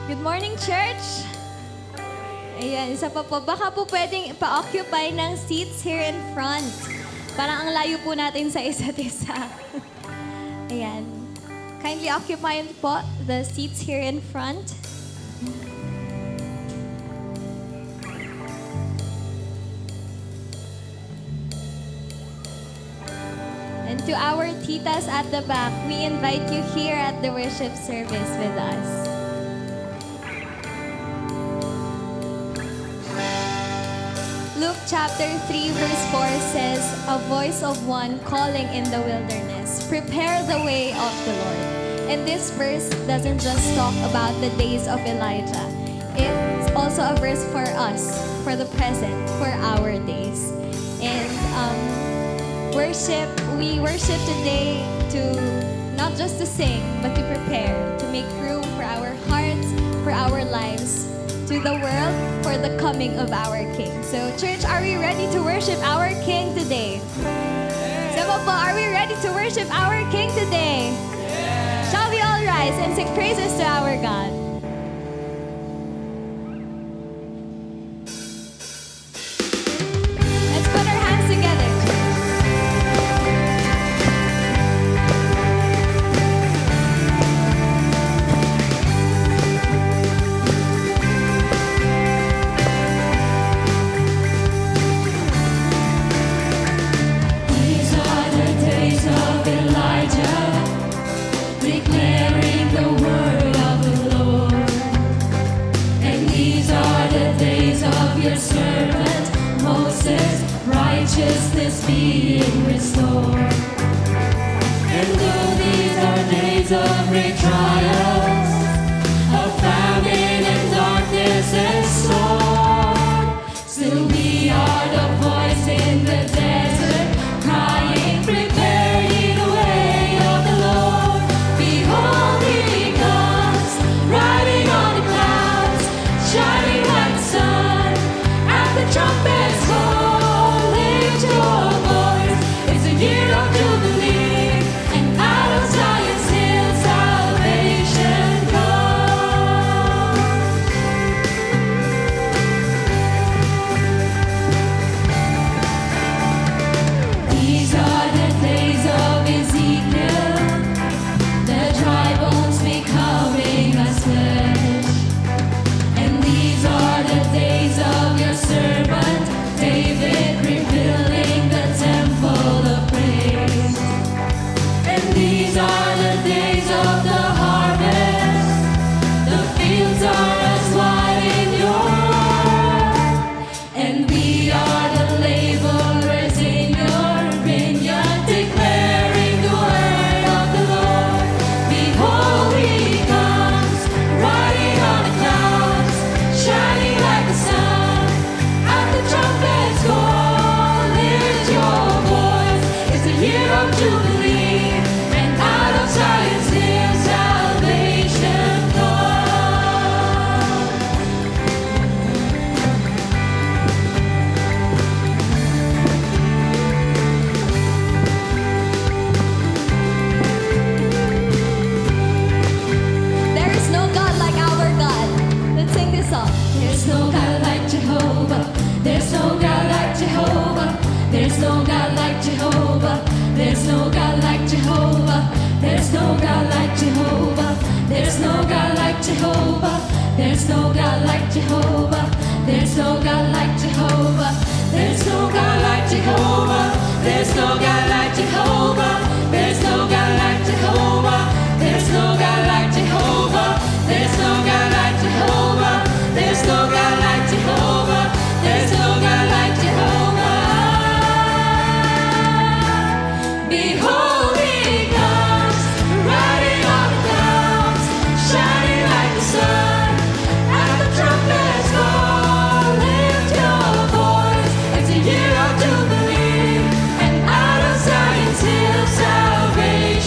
Good morning, church! Ayan, isa pa po. Baka po pwedeng pa-occupy ng seats here in front. Parang ang layo po natin sa isa't isa. Ayan. Kindly occupy po the seats here in front. And to our titas at the back, we invite you here at the worship service with us. Luke chapter 3 verse 4 says, "A voice of one calling in the wilderness, prepare the way of the Lord." And this verse doesn't just talk about the days of Elijah. It's also a verse for us, for the present, for our days. And we worship today to not just to sing, but to prepare, to make room for our hearts, for our lives, to the world, for the coming of our King. So, church, are we ready to worship our King today? Sama po, are we ready to worship our King today? Shall we all rise and sing praises to our God? Let's put our hands together. Righteousness being restored. And though these are days of great trials, of famine and darkness and storm, still we are the voice in the desert, crying, prepare ye the way of the Lord. Behold, he comes, riding on the clouds, shining like the sun, at the trumpet's call. Your voice is a year of jubilee, and out of Zion's hill salvation comes. These are the days of Ezekiel, the dry bones becoming as flesh. And these are the days of your servant David, rebuilding the temple of praise. And these are the days of the harvest. The fields are as white in your word. And we are the laborers in your vineyard, declaring the word of the Lord. Behold, he comes, riding on the clouds, shining like the sun, at the trumpet's call. Lift your voice, it's a year of jubilee, and out of Zion's hill salvation comes. There is no God like our God. Let's sing this song. There's no God like Jehovah. There's no God like Jehovah. There's no God like Jehovah. There's no God like Jehovah. There's no God like Jehovah. There's no God like Jehovah. There's no God like Jehovah. There's no God like Jehovah. There's no God like Jehovah. There's no God like Jehovah. There's no God like Jehovah. There's no God like Jehovah. There's no God like Jehovah. There's no God like Jehovah. There's no God like Jehovah. Behold, he comes, riding on the clouds, shining like the sun, at the trumpet's call. Lift your voice, it's a year of jubilee, and out of Zion's hill salvation.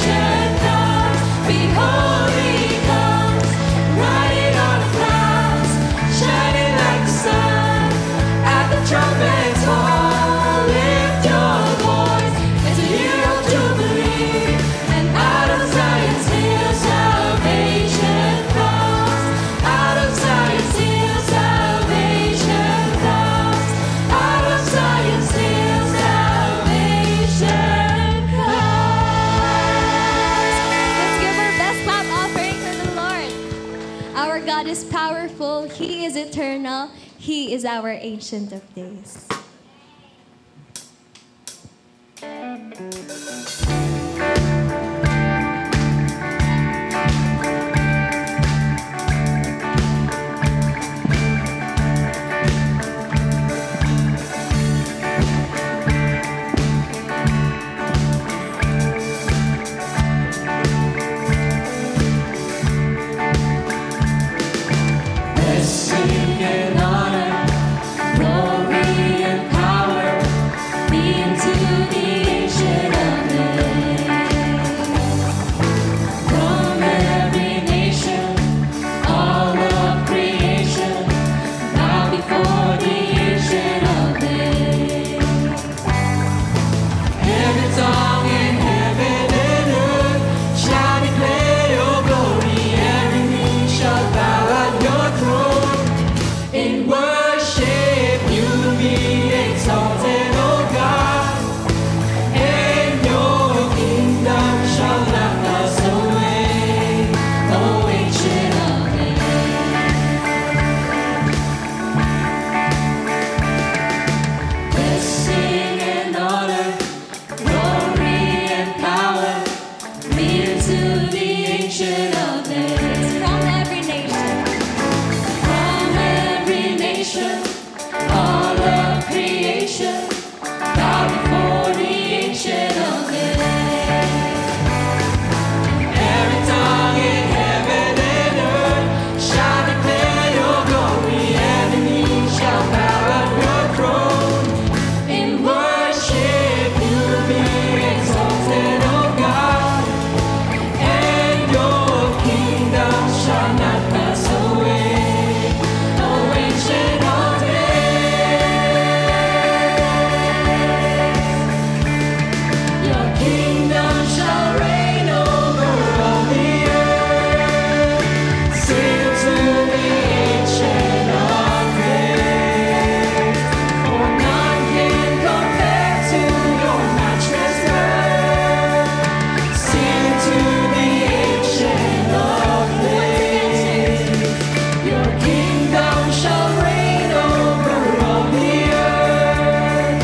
Our God is powerful. He is eternal. He is our Ancient of Days. Blessing and honor, glory and power be unto the Ancient of Days. From every nation, all of creation, bow before the Ancient of Days. Every tongue in heaven and earth shall declare your glory. Every knee shall bow at your throne. In worship you be exalted, O God, and your kingdom shall not pass away, O Ancient of Days. Blessing and honor, glory and power be unto the Ancient of Days. From every nation, From every nation, all of creation, bow before the Ancient of Days. Every tongue in heaven and earth shall declare your glory. Every knee shall bow at your throne. In worship you be exalted, O God, and your kingdom shall not pass away, O Ancient of Days. Your kingdom shall reign over all the earth. Sing to the Ancient of Days, for none can compare to your matchless worth. Sing to the Ancient of Days. Your kingdom shall reign over all the earth.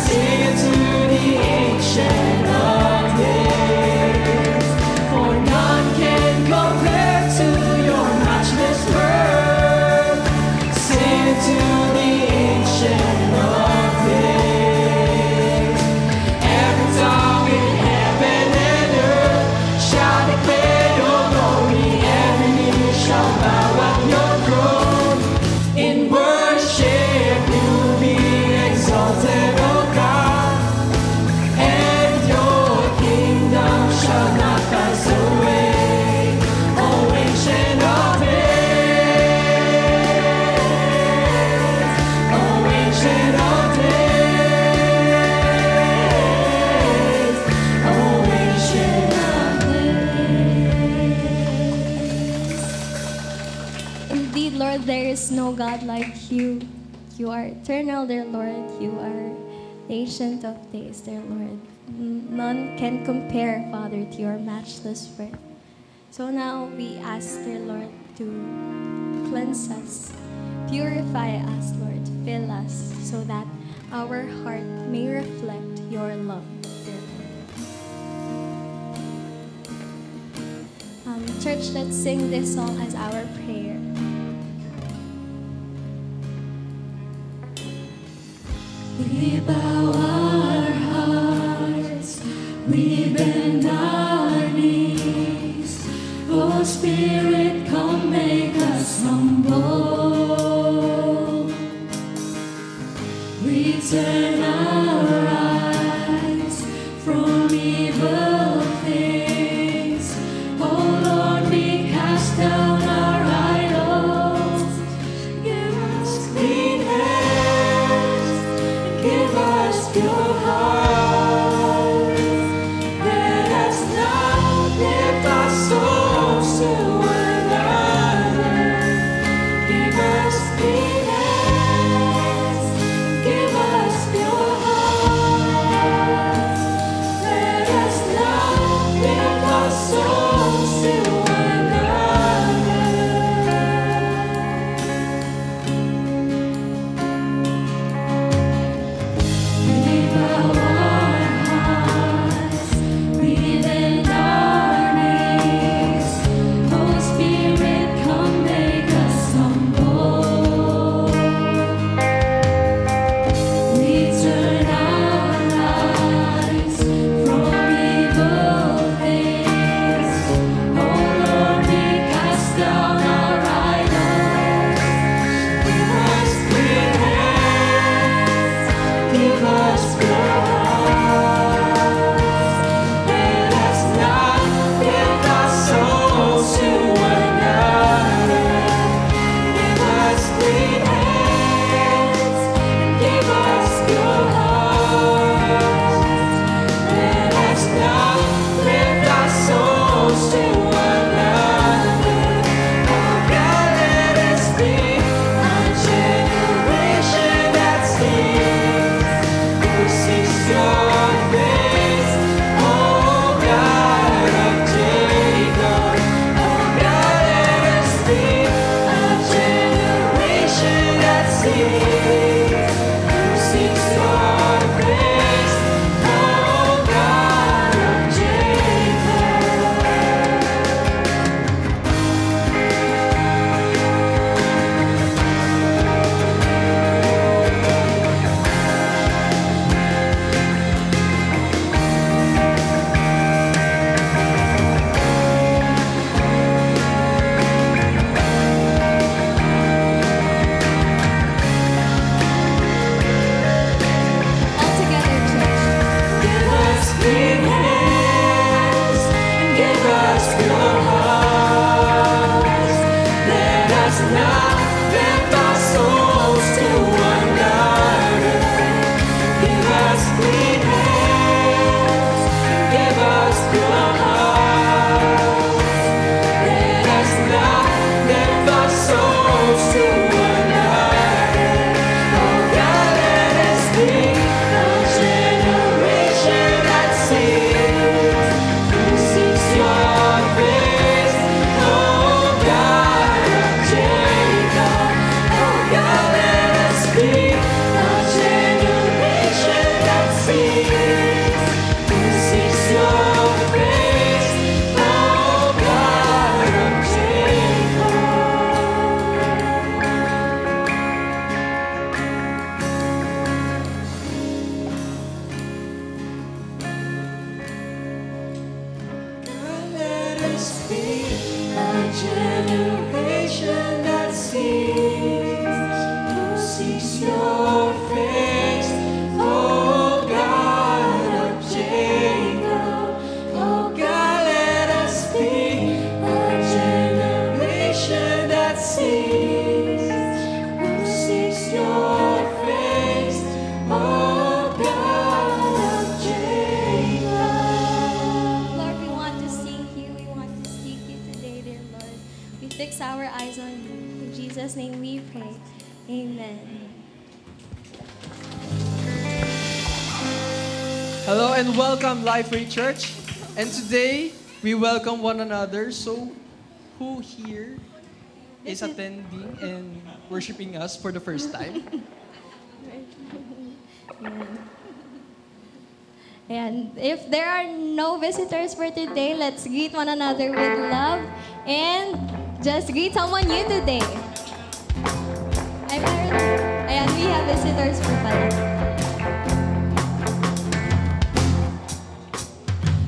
Sing to the Ancient of Days, for none can compare to your matchless worth. Sing to the Ancient of Days. Every tongue in heaven and earth shall declare your glory. Every knee shall bow at your throne. In worship you be exalted, O God, and your kingdom shall not pass away, O Ancient of Days, O Ancient of Days, O Ancient of Days. indeed, Lord, there is no God like you. You are eternal, dear Lord. You are the Ancient of Days, dear Lord. None can compare, Father, to your matchless worth. So now we ask, dear Lord, to cleanse us, purify us, Lord, fill us, so that our heart may reflect your love, dear Lord. Church, let's sing this song as our prayer. We bow our hearts, we bend our knees. Oh Spirit, come make us humble. We turn our eyes from evil things. Oh Lord, we cast down our idols. Give us clean hands, give us seeks your face, O God of Jacob. Lord, we want to seek you. We want to seek you today, dear Lord. We fix our eyes on you. In Jesus' name we pray. Amen. Hello and welcome, Life Free Church. And today, we welcome one another. So, who here is attending and worshiping us for the first time? And if there are no visitors for today, let's greet one another with love and just greet someone new today. I'm Aaron. Ayan, we have visitors for pala.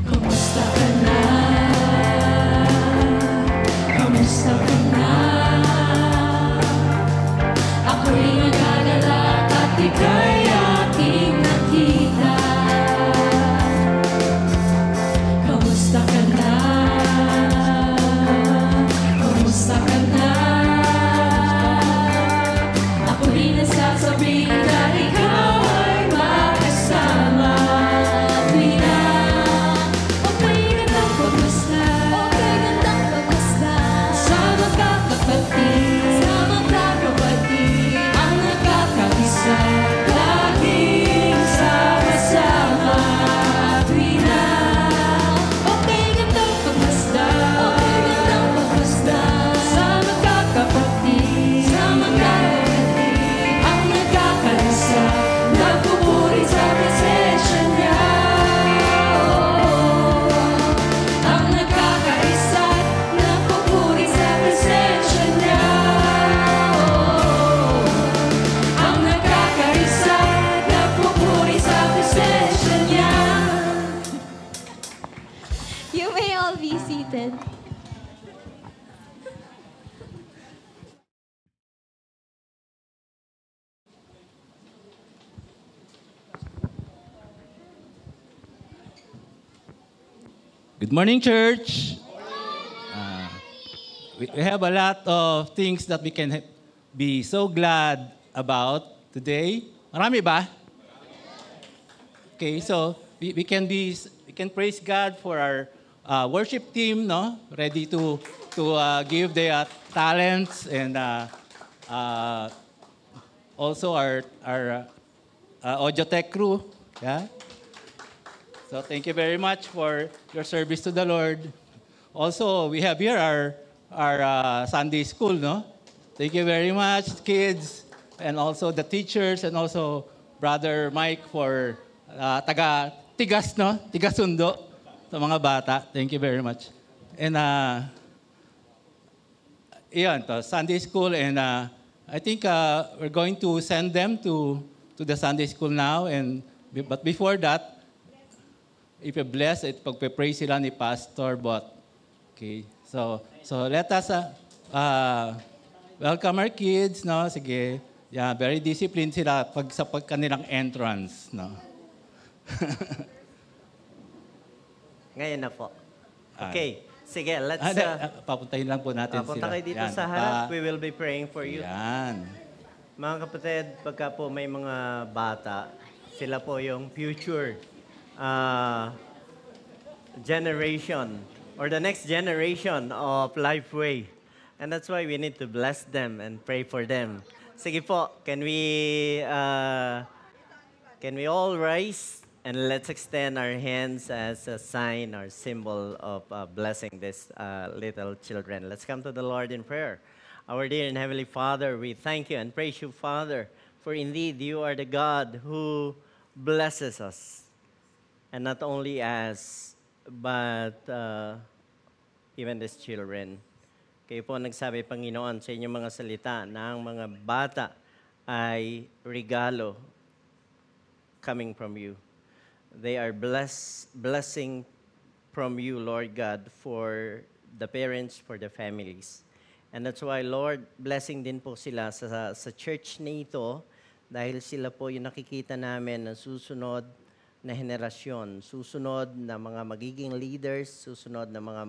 Kamusta ka na? Kamusta ka na? Ako'y nagagalak at ika'y aking nakita. Kamusta ka na? Kamusta ka na? Ako'y nasasabihin na ikaw ay makasama. Tuwina, okay gandang pagmusta. Okay, gandang pagmusta. Sa magkakapatid, ang nagkakaisa, laging sama-sama. Tuwina, okay gandang pagmusta. Okay gandang pagmusta. Sa magkakapatid, ang nagkakaisa, nagpupuri sa presensya niya. Ang nagkakaisa, nagpupuri sa presensya niya. Ang nagkakaisa, nagpupuri sa presensya niya. You may all be seated. Good morning, church. We have a lot of things that we can be so glad about today. Marami ba? Okay, so we can praise God for our worship team, no? Ready to give their talents and also our audio tech crew, yeah. So thank you very much for your service to the Lord. Also, we have here our Sunday school, no? Thank you very much, kids, and also the teachers, and also Brother Mike for tigas, no? Tigasundo sa mga bata. Thank you very much. And iyan, to Sunday school, and I think we're going to send them to the Sunday school now. But before that, if you bless it, pagpe-pray sila ni Pastor Bot. Okay. So let us welcome our kids, no? Sige. Yeah, very disciplined sila sa kanilang entrance, no? Ngayon na po. Okay. Sige, let's... papuntahin lang po natin punta sila. kayo dito Yan, sa harap. We will be praying for you. Yan. Mga kapatid, pagka po may mga bata, sila po yung future generation or the next generation of Lifeway. And that's why we need to bless them and pray for them. Sige po, can we all rise and let's extend our hands as a sign or symbol of blessing these little children. Let's come to the Lord in prayer. Our dear and Heavenly Father, we thank you and praise you, Father, for indeed you are the God who blesses us. And not only us, but even these children. Kayo po nagsabi, Panginoon, sa inyong mga salita na ang mga bata ay regalo coming from you. They are blessing from you, Lord God, for the parents, for the families. And that's why, Lord, blessing din po sila sa church na ito dahil sila po yung nakikita namin na susunod na henerasyon, susunod na mga magiging leaders, susunod na mga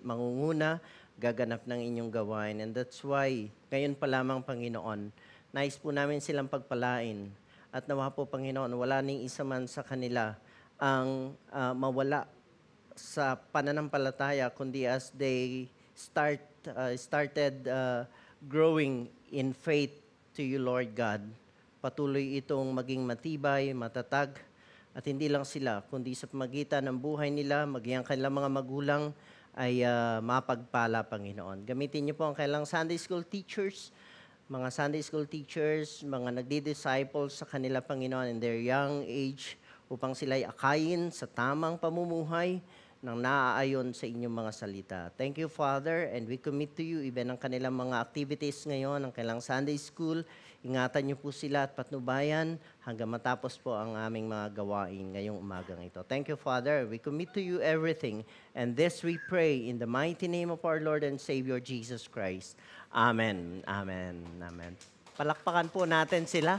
mangunguna, gaganap ng inyong gawain. And that's why, ngayon pa lamang, Panginoon, nais po namin silang pagpalain. At nawa po, Panginoon, wala ning isa man sa kanila ang mawala sa pananampalataya, kundi as they started growing in faith to you, Lord God, patuloy itong maging matibay, matatag, at hindi lang sila, kundi sa pamagitan ng buhay nila, maging ang kanilang mga magulang ay mapagpala, Panginoon. Gamitin niyo po ang kailang Sunday School teachers, mga Sunday School teachers, mga nagdi-disciple sa kanila, Panginoon, in their young age, upang sila'y akayin sa tamang pamumuhay ng naaayon sa inyong mga salita. Thank you, Father, and we commit to you even ang kanilang mga activities ngayon, ang kailang Sunday School. Ingatan niyo po sila at patnubayan hanggang matapos po ang aming mga gawain ngayong umagang ito. Thank you, Father. We commit to you everything, and this we pray in the mighty name of our Lord and Savior, Jesus Christ. Amen. Amen. Amen. Palakpakan po natin sila.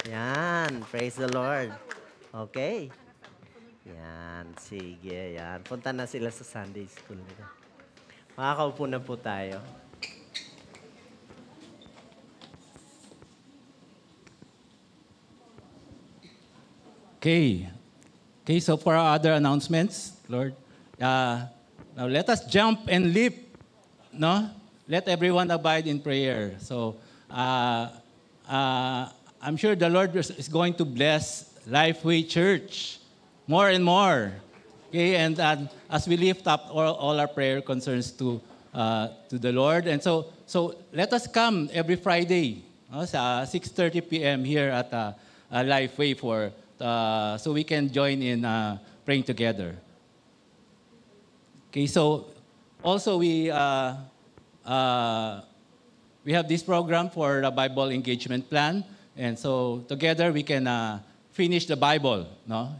Yan. Praise the Lord. Okay. Yan. Sige. Yan. Punta na sila sa Sunday School nila. Makakaupo na po tayo. Okay. Okay, so for our other announcements, Lord, now let us jump and leap, no? Let everyone abide in prayer. So, I'm sure the Lord is going to bless Lifeway Church more and more. Okay, and as we lift up all our prayer concerns to the Lord, and so let us come every Friday, sa 6:30 p.m. here at Lifeway so we can join in praying together. Okay, so also we have this program for the Bible engagement plan, and so together we can finish the Bible, no?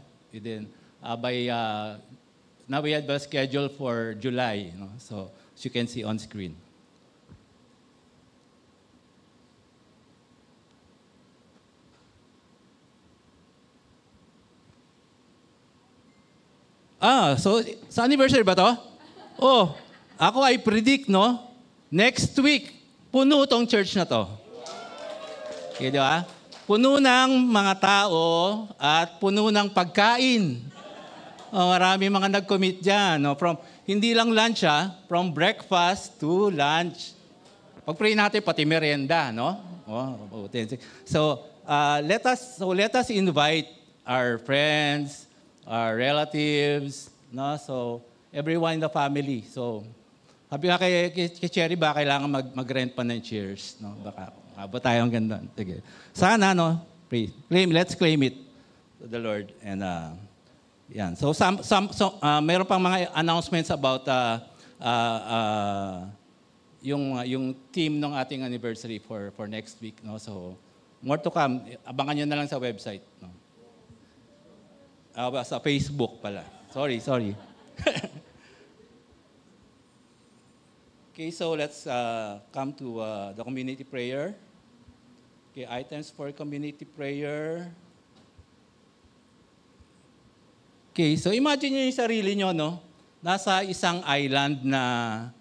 Now we have the schedule for July, no? So as you can see on screen. So sa anniversary ba to? Oh, ako ay predict, no? Next week, puno tong church na to. Okay, di ba? Puno ng mga tao at puno ng pagkain. Marami mga nag-commit dyan. No? Hindi lang lunch, from breakfast to lunch. Pag-pray natin, pati merienda, no? So let us invite our friends, our relatives, no? So everyone in the family. So sabi nga kay Cherry, ba kailangan mag-rent pa ng chairs, no? Baka abot tayo ang ganda. Sige. Sana, no? Let's claim it to the Lord. And yan. So meron pang mga announcements about yung theme ng ating anniversary for next week, no? So more to come. Abangan nyo na lang sa website, no? Sa Facebook pala. Sorry. Okay, so let's come to the community prayer. Okay, items for community prayer. Okay, so imagine niyo yung sarili niyo, no? Nasa isang island na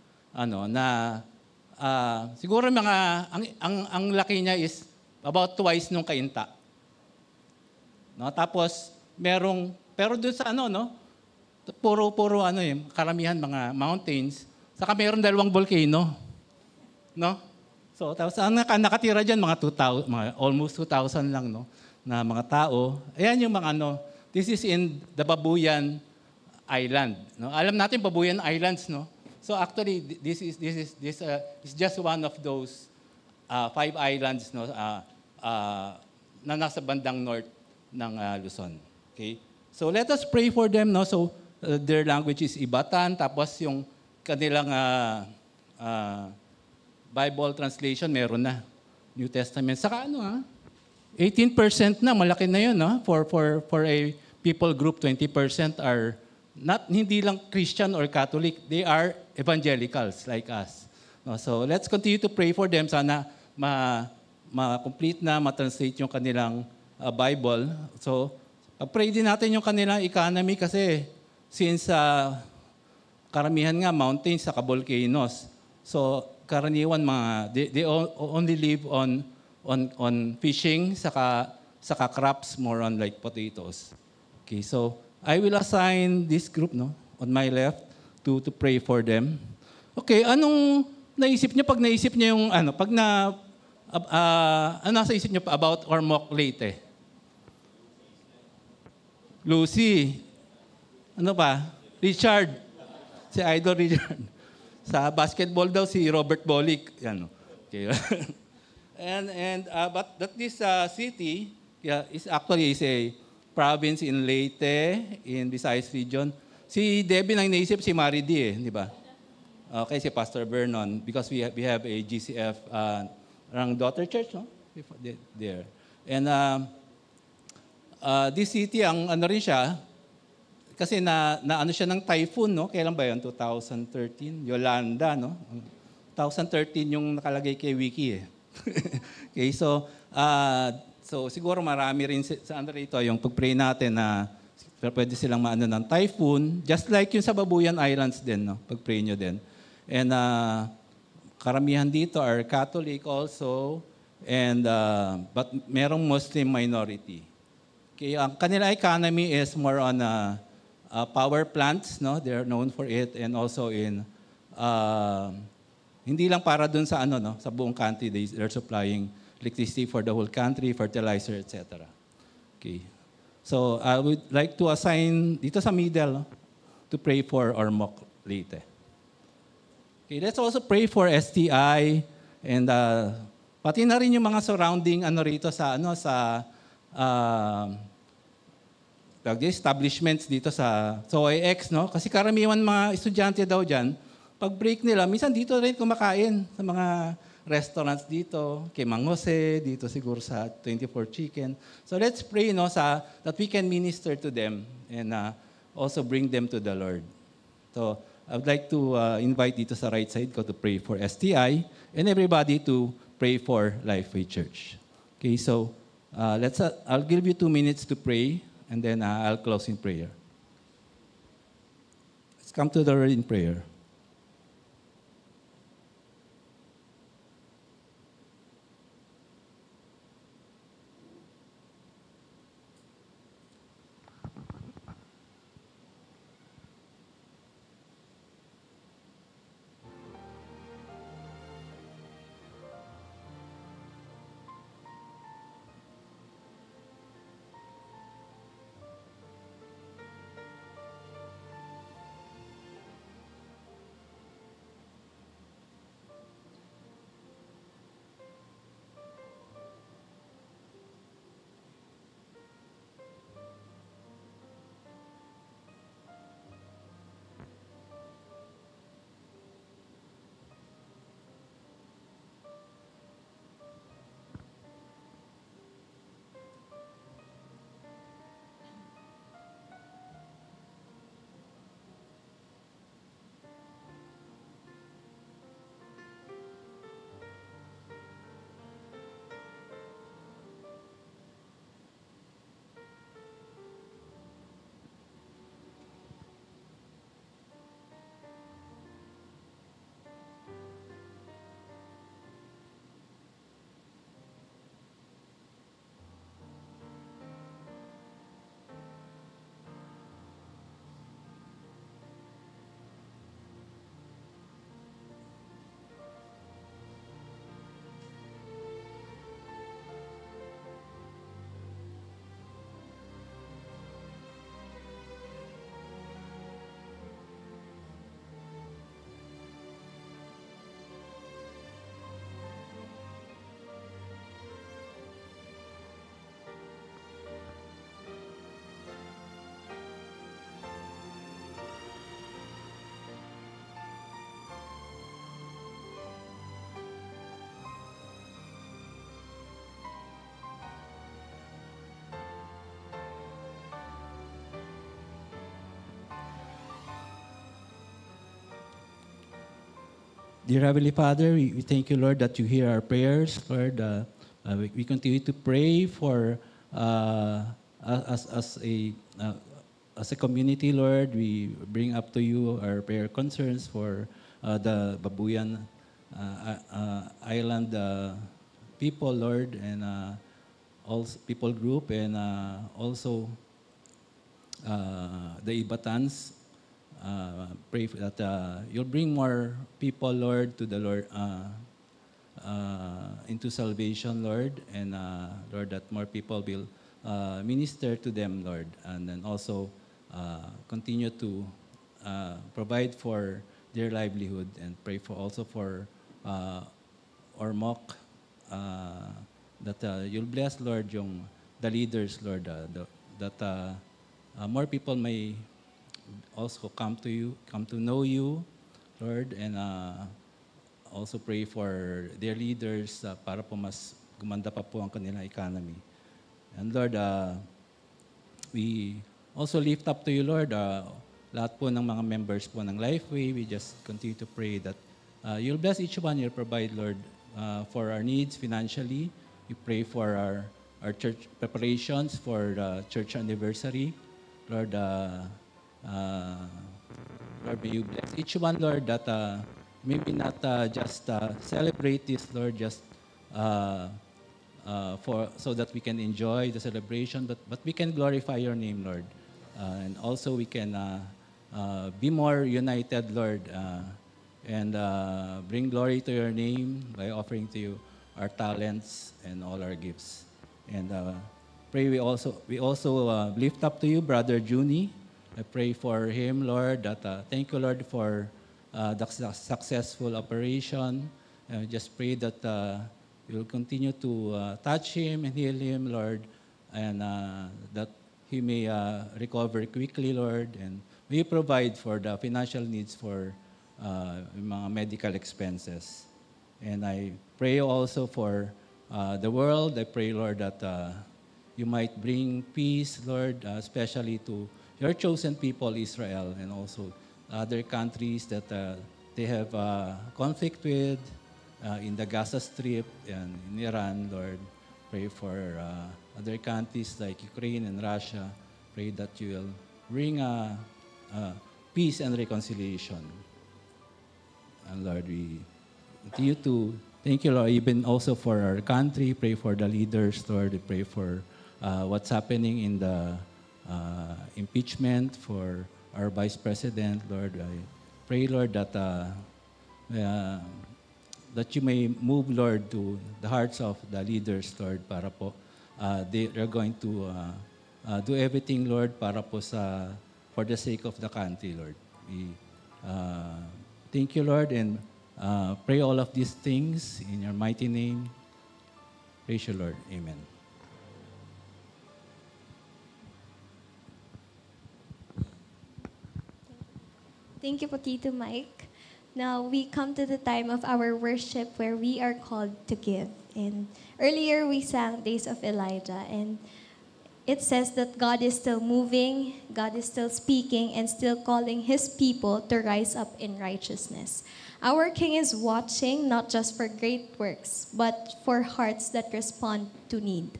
siguro ang laki niya is about twice nung Kainta. No? Tapos pero doon sa puro karamihan mga mountains. Saka mayroon 2 volcano. No? So, tapos ang nakatira diyan almost 2,000 lang, no, na mga tao. Ayan yung mga this is in the Babuyan Island, no? Alam natin Babuyan Islands, no? So actually this is just one of those 5 islands, no, na nasa bandang north ng Luzon. Okay? So let us pray for them, no? So their language is Ibatan, tapos yung kanilang Bible translation meron na. New Testament. Saka 18% na, malaki na yun, no? For a people group, 20% are hindi lang Christian or Catholic, they are evangelicals like us. No? So let's continue to pray for them. Sana ma-complete na, ma-translate yung kanilang Bible. So pray din natin yung kanilang economy kasi since karamihan nga mountains sa volcanoes. So karaniwan they only live on fishing saka crops, more on like potatoes. Okay, so I will assign this group on my left to pray for them. Okay, anong naisip niyo pag naisip niyo yung pag ano nasa isip niyo about Ormoc Leyte? Lucy. Ano pa? Richard. Si Idol Richard. Sa basketball daw si Robert Bolick. Yan. Okay. But this city is actually a province in Leyte, in Visayas region. Si Debbie nang naisip si Maridi di ba? Okay, si Pastor Vernon because we have a GCF daughter church, no? There. And this city ang ano rin siya kasi na ano siya ng typhoon, no? Kailan ba 'yon? 2013, Yolanda, no? 2013 yung nakalagay kay Wiki Okay, so siguro marami rin sa ano rito yung pag-pray natin na pwede silang maano ng typhoon, just like yung sa Babuyan Islands din, no? Pag-pray nyo din. And karamihan dito are Catholic also, and but merong Muslim minority. Okay, ang kanila economy is more on power plants, no? They're known for it, and also in hindi lang para dun sa sa buong country, they're supplying electricity for the whole country, fertilizer, etc. Okay. So I would like to assign dito sa middle to pray for Ormoc Leyte. Okay, let's also pray for STI and pati na rin yung mga surrounding rito sa establishments dito sa OIX, no? Kasi karamihan mga estudyante daw diyan, pag break nila, minsan dito rin kumakain sa mga restaurants dito, kay Mang Jose, dito siguro sa 24 Chicken. So let's pray that we can minister to them and also bring them to the Lord. So I would like to invite dito sa right side ko to pray for STI and everybody to pray for Lifeway Church. Okay, so I'll give you 2 minutes to pray and then I'll close in prayer. Let's come to the Lord in prayer. Dear Heavenly Father, we thank you, Lord, that you hear our prayers. Lord, we continue to pray for as a community, Lord, we bring up to you our prayer concerns for the Babuyan Island people, Lord, and also people group, and also the Ibatans. Pray that you'll bring more people, Lord, to the Lord, into salvation, Lord, and Lord, that more people will minister to them, Lord, and then also continue to provide for their livelihood, and pray for also for Ormoc, that you'll bless, Lord, the leaders, Lord, that more people may also come to you, come to know you, Lord, and also pray for their leaders para po mas gumanda pa po ang kanilang economy. And Lord, we also lift up to you, Lord, lahat po ng mga members po ng Lifeway. We just continue to pray that you'll bless each one, you'll provide, Lord, for our needs financially. We pray for our church preparations for the church anniversary. Lord, Lord, may you bless each one, Lord, that maybe not just celebrate this, Lord, just for so that we can enjoy the celebration, but we can glorify your name, Lord. And also we can be more united, Lord, and bring glory to your name by offering to you our talents and all our gifts. And pray we also lift up to you Brother Juni. I pray for him, Lord, that thank you, Lord, for the successful operation. Just pray that you'll continue to touch him and heal him, Lord, and that he may recover quickly, Lord, and may you provide for the financial needs for mga medical expenses. And I pray also for the world. I pray, Lord, that you might bring peace, Lord, especially to your chosen people, Israel, and also other countries that they have conflict with in the Gaza Strip and in Iran, Lord. Pray for other countries like Ukraine and Russia. Pray that you will bring peace and reconciliation. And Lord, we continue to thank you, Lord, even also for our country. Pray for the leaders, Lord. We pray for what's happening in the impeachment for our Vice President, Lord. I pray, Lord, that that you may move, Lord, to the hearts of the leaders, Lord, para po they are going to do everything, Lord, para po for the sake of the country, Lord. We thank you, Lord, and pray all of these things in your mighty name. Praise you, Lord. Amen. Thank you po, Tito Mike. Now, we come to the time of our worship where we are called to give. And earlier, we sang Days of Elijah. And it says that God is still moving, God is still speaking, and still calling His people to rise up in righteousness. Our King is watching not just for great works, but for hearts that respond to need.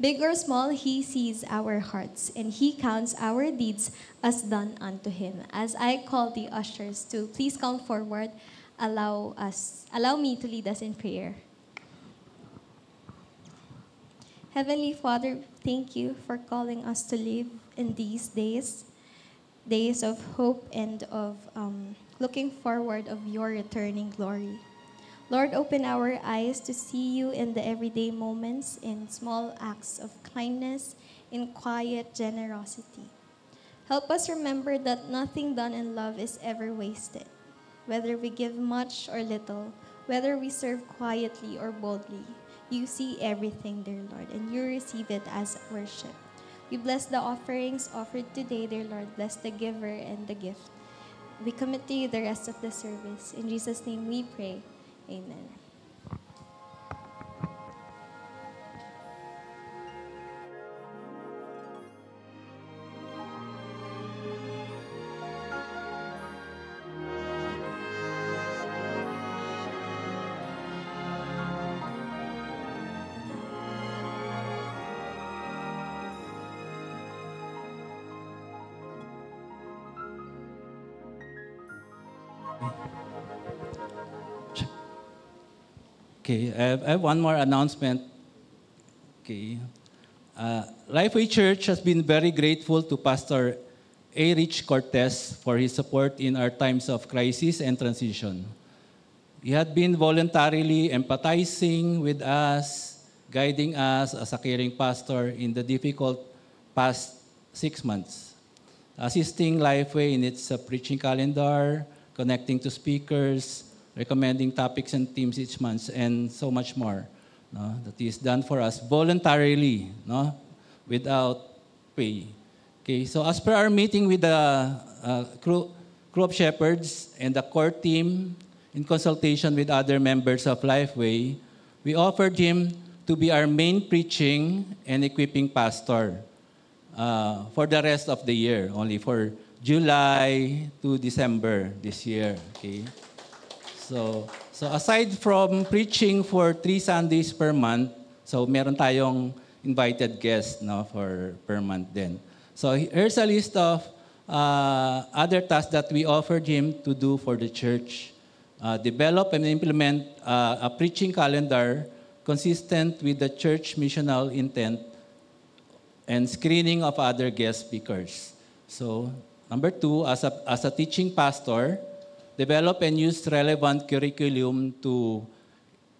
Big or small, He sees our hearts, and He counts our deeds as done unto Him. As I call the ushers to please come forward, allow me to lead us in prayer. Heavenly Father, thank you for calling us to live in these days of hope and of looking forward of your returning glory. Lord, open our eyes to see you in the everyday moments, in small acts of kindness, in quiet generosity. Help us remember that nothing done in love is ever wasted. Whether we give much or little, whether we serve quietly or boldly, you see everything, dear Lord, and you receive it as worship. We bless the offerings offered today, dear Lord. Bless the giver and the gift. We commit to you the rest of the service. In Jesus' name we pray. Amen. Okay, I have one more announcement. Okay. Lifeway Church has been very grateful to Pastor A. Rich Cortez for his support in our times of crisis and transition. He had been voluntarily empathizing with us, guiding us as a caring pastor in the difficult past 6 months, assisting Lifeway in its preaching calendar, connecting to speakers, recommending topics and themes each month, and so much more. No, that is done for us voluntarily, no, without pay. Okay, so as per our meeting with the crew of shepherds and the core team, in consultation with other members of Lifeway, we offered him to be our main preaching and equipping pastor for the rest of the year, only for July to December this year. Okay. So aside from preaching for 3 Sundays per month, so meron tayong invited guests, no, for per month din. So here's a list of other tasks that we offered him to do for the church. Develop and implement a preaching calendar consistent with the church missional intent and screening of other guest speakers. So number 2, as a teaching pastor, develop and use relevant curriculum to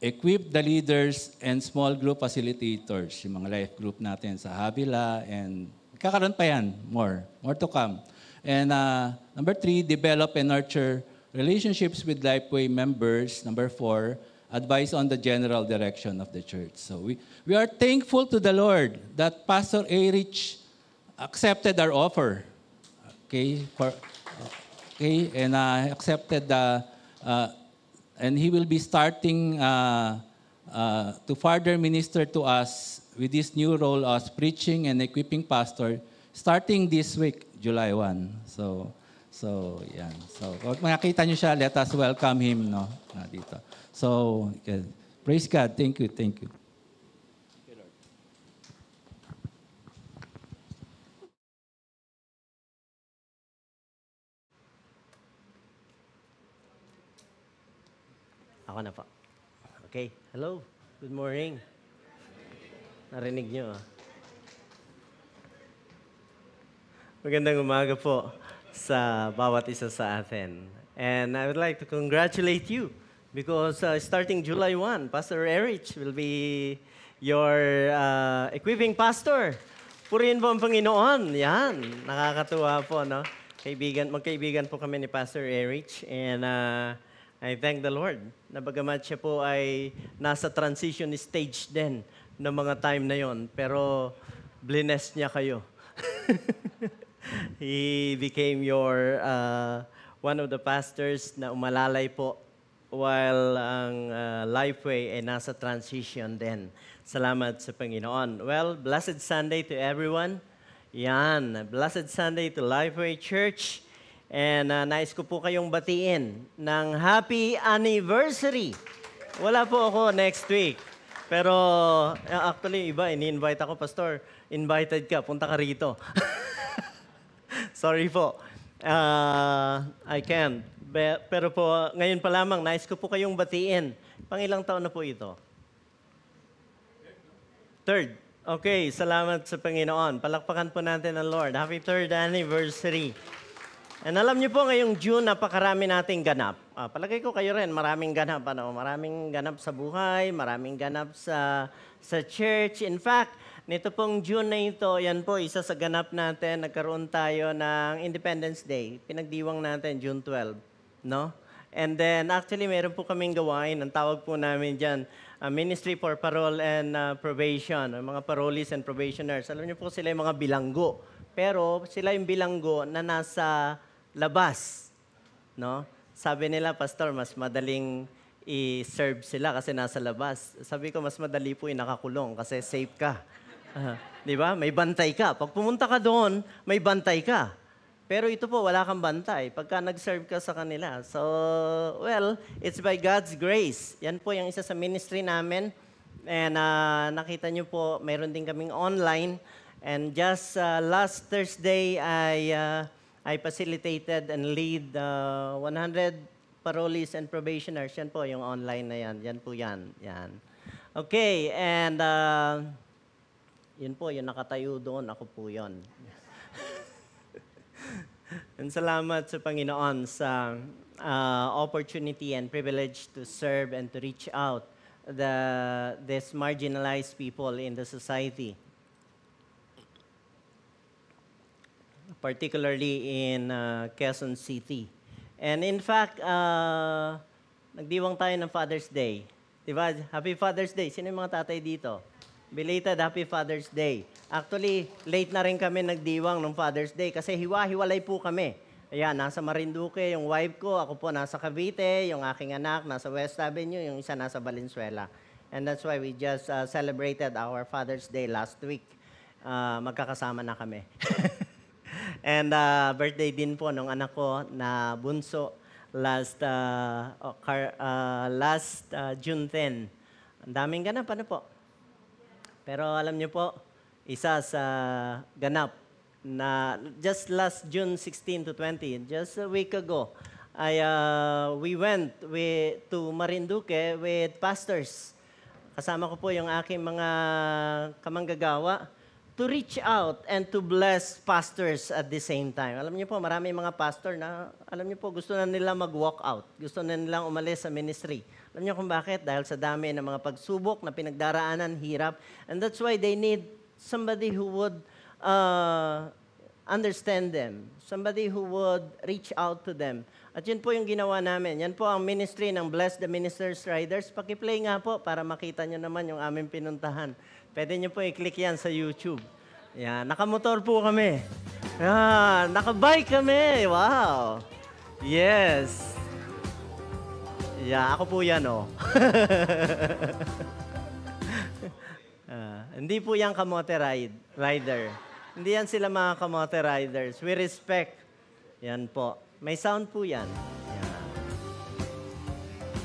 equip the leaders and small group facilitators, yung mga life group natin sa Havila, and kakaroon pa yan, more to come. And number 3, develop and nurture relationships with Lifeway members. Number 4, advise on the general direction of the church. So we are thankful to the Lord that Pastor A. Rich accepted our offer. Okay, and accepted and he will be starting to further minister to us with this new role as preaching and equipping pastor starting this week, July 1. So yan. So kung makita niyo siya, let us welcome him, no, dito. So praise God. Thank you. Ako na po. Okay. Hello. Good morning. Narinig niyo, Magandang umaga po sa bawat isa sa atin. And I would like to congratulate you because starting July 1, Pastor Erich will be your equipping pastor. Purihin po ang Panginoon. Yan. Nakakatuwa po, no? Magkaibigan po kami ni Pastor Erich. And I thank the Lord na bagamat siya po ay nasa transition stage din ng mga time na yon, pero bless niya kayo. He became your one of the pastors na umalalay po while ang Lifeway ay nasa transition din. Salamat sa Panginoon. Well, blessed Sunday to everyone. Yan, blessed Sunday to Lifeway Church. And nais ko po kayong batiin ng happy anniversary. Wala po ako next week. Pero actually, iba, ini-invite ako, Pastor. Invited ka, punta ka rito. Sorry po. I can't. Pero po, ngayon pa lamang, nais ko po kayong batiin. Pangilang taon na po ito? Third. Okay, salamat sa Panginoon. Palakpakan po natin ang Lord. Happy 3rd anniversary. And alam niyo po, ngayong June, napakarami nating ganap. Palagay ko kayo rin, maraming ganap. Maraming ganap sa buhay, maraming ganap sa church. In fact, nito pong June na ito, yan po, isa sa ganap natin, nagkaroon tayo ng Independence Day. Pinagdiwang natin, June 12. No? And then, actually, meron po kaming gawain. Ang tawag po namin dyan, Ministry for Parole and Probation. Mga parolees and probationers. Alam niyo po, sila yung mga bilanggo. Pero sila yung bilanggo na nasa labas, no? Sabi nila, Pastor, mas madaling i-serve sila kasi nasa labas. Sabi ko, mas madali po yung nakakulong kasi safe ka. Di ba? May bantay ka. Pag pumunta ka doon, may bantay ka. Pero ito po, wala kang bantay pagka nag-serve ka sa kanila. So, well, it's by God's grace. Yan po yung isa sa ministry namin. And nakita nyo po, mayroon din kaming online. And just last Thursday, I facilitated and lead 100 parolees and probationers, yan po, yung online na yan. Yan po yan. Yan. Okay, and yun po, yung nakatayo doon, ako po yun. And salamat sa Panginoon sa opportunity and privilege to serve and to reach out these marginalized people in the society. Particularly in Quezon City. And in fact, nagdiwang tayo ng Father's Day. Diba? Happy Father's Day. Sino yung mga tatay dito? Belated Happy Father's Day. Actually, late na rin kami nagdiwang ng Father's Day kasi hiwa-hiwalay po kami. Ayan, nasa Marinduque, yung wife ko, ako po nasa Cavite, yung aking anak nasa West Avenue, yung isa nasa Valenzuela. And that's why we just celebrated our Father's Day last week. Magkakasama na kami. And birthday din po nung anak ko na bunso last June 10. Ang daming ganap, ano po? Pero alam niyo po, isa sa ganap na just last June 16 to 20, just a week ago, we went to Marinduque with pastors. Kasama ko po yung aking mga kamanggagawa to reach out and to bless pastors at the same time. Alam niyo po, marami mga pastor na, alam niyo po, gusto na nila mag-walk out. Gusto na nilang umalis sa ministry. Alam niyo kung bakit? Dahil sa dami ng mga pagsubok na pinagdaraanan, hirap. And that's why they need somebody who would understand them. Somebody who would reach out to them. At yun po yung ginawa namin. Yan po ang ministry ng Bless the Ministers Riders. Pakiplay nga po para makita nyo naman yung aming pinuntahan. Pwede nyo po i-click yan sa YouTube. Yan, nakamotor po kami. Yan, nakabike kami. Wow. Yes. Yeah, ako po yan, oh. Hindi po yan kamote rider. Hindi yan sila mga kamote riders. We respect. Yan po. May sound po yan. Yan.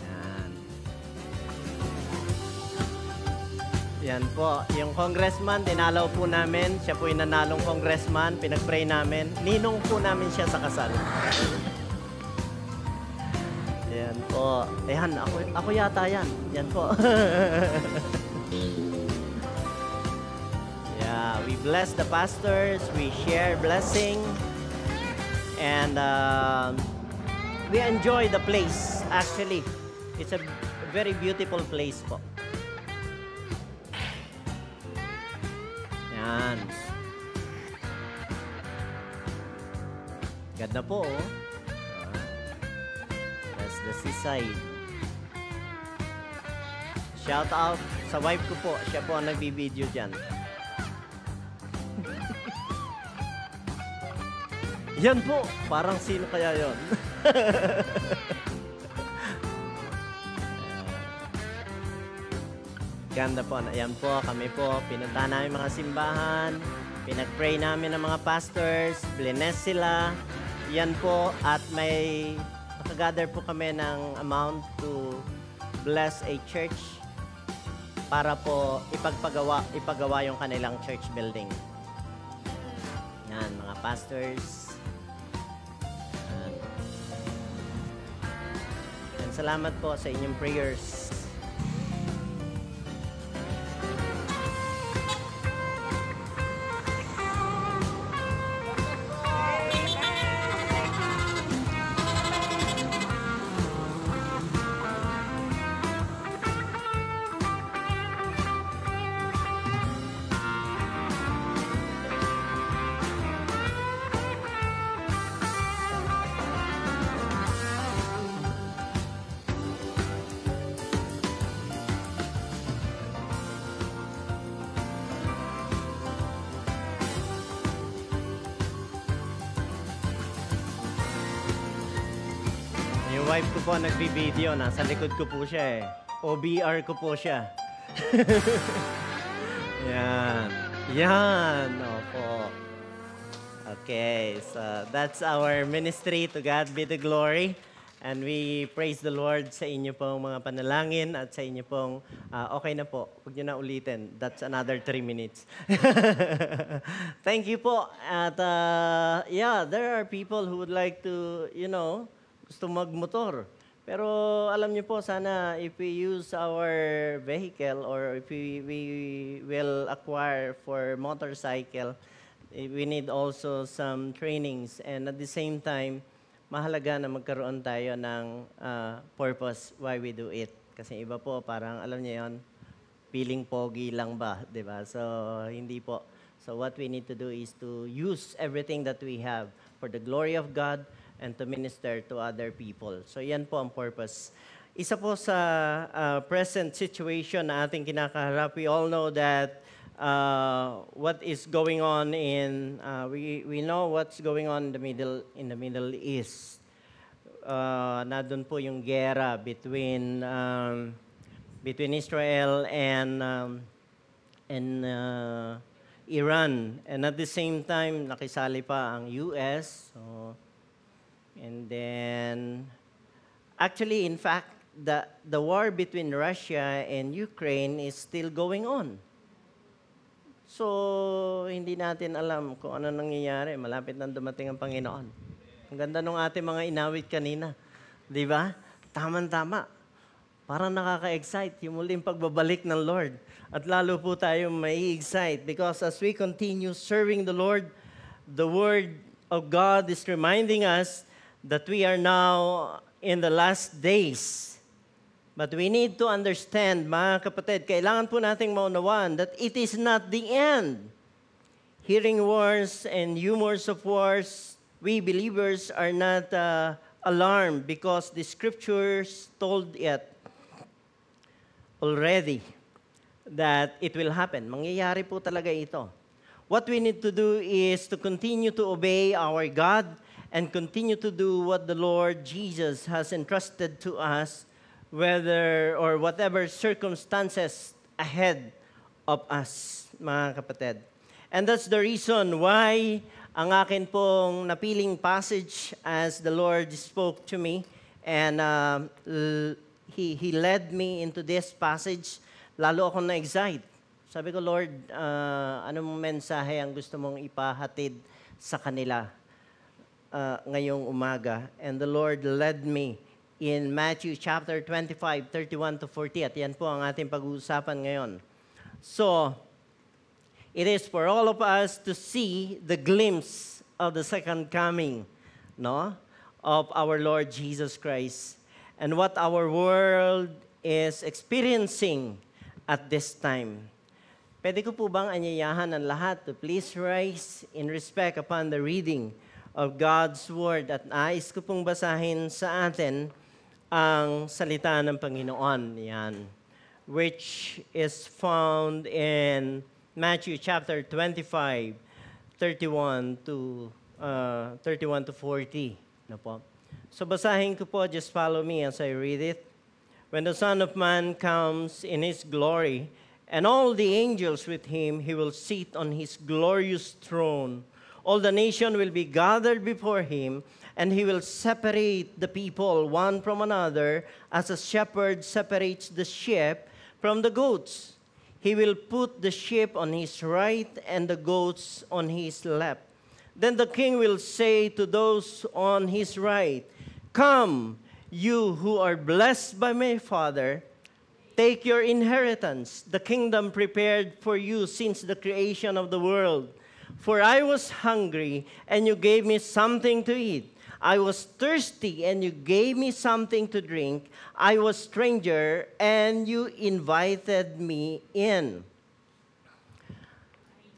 Yan. Yan po. Yung congressman, dinalaw po namin. Siya po yung nanalong congressman. Pinag-pray namin. Ninong po namin siya sa kasal. Yan po. Ayan, ako yata yan. Yan po. Yeah, we bless the pastors. We share blessing. And we enjoy the place, actually. It's a very beautiful place po. Yan. Ganda po, oh. That's the seaside. Shout out sa wife ko po. Siya po ang nagbibideo dyan. Yan po. Parang sino kaya yon? Ganda po. Yan po. Kami po. Pinunta namin mga simbahan. Pinag-pray namin ng mga pastors. Bless sila. Yan po. At may nakagather po kami ng amount to bless a church para po ipagawa yung kanilang church building. Yan, mga pastors. And salamat po sa inyong prayers. Yung wife ko po nagbibideo, nasa likod ko po siya eh. OBR ko po siya. Yan. Yan. Opo. Okay, so that's our ministry. To God be the glory. And we praise the Lord sa inyo pong mga panalangin at sa inyo pong, okay na po, huwag nyo na ulitin. That's another 3 minutes. Thank you po. At yeah, there are people who would like to, you know, gusto magmotor. Pero alam niyo po, sana if we use our vehicle or if we will acquire for motorcycle, we need also some trainings. And at the same time, mahalaga na magkaroon tayo ng purpose why we do it. Kasi iba po, parang alam niyo yon, feeling pogi lang ba, di ba? So, hindi po. So what we need to do is to use everything that we have for the glory of God and to minister to other people. So yan po ang purpose. Isa po sa present situation na ating kinakaharap, we all know that what is going on in, we know what's going on in the Middle East. Nandun po yung gera between Israel and Iran. And at the same time, nakisali pa ang US. So, and then, actually, in fact, the war between Russia and Ukraine is still going on. So, hindi natin alam kung ano nangyayari. Malapit nang dumating ang Panginoon. Ang ganda nung ating mga inawit kanina. Di ba? Tama-tama. Parang nakaka-excite yung muling pagbabalik ng Lord. At lalo po tayo mai-excite because as we continue serving the Lord, the Word of God is reminding us that we are now in the last days. But we need to understand, mga kapatid, kailangan po nating maunawaan that it is not the end. Hearing wars and rumors of wars, we believers are not alarmed because the Scriptures told it already that it will happen. Mangyayari po talaga ito. What we need to do is to continue to obey our God and continue to do what the Lord Jesus has entrusted to us, whether or whatever circumstances ahead of us, mga kapatid. And that's the reason why ang akin pong napiling passage as the Lord spoke to me and He led me into this passage, lalo akong na-excite. Sabi ko, Lord, anong mensahe ang gusto mong ipahatid sa kanila ngayong umaga? And the Lord led me in Matthew chapter 25, 31 to 40. At yan po ang ating pag-uusapan ngayon. So, it is for all of us to see the glimpse of the second coming, no, of our Lord Jesus Christ and what our world is experiencing at this time. Pwede ko po bang anyayahan ang lahat to please rise in respect upon the reading of God's Word at nais ko pong basahin sa atin ang salita ng Panginoon, yan, which is found in Matthew chapter 25, 31 to 40. No po? So basahin ko po, just follow me as I read it. When the Son of Man comes in His glory, and all the angels with Him, He will sit on His glorious throne. All the nation will be gathered before Him, and He will separate the people one from another, as a shepherd separates the sheep from the goats. He will put the sheep on His right and the goats on His left. Then the King will say to those on His right, "Come, you who are blessed by my Father, take your inheritance, the kingdom prepared for you since the creation of the world. For I was hungry, and you gave me something to eat. I was thirsty, and you gave me something to drink. I was stranger, and you invited me in.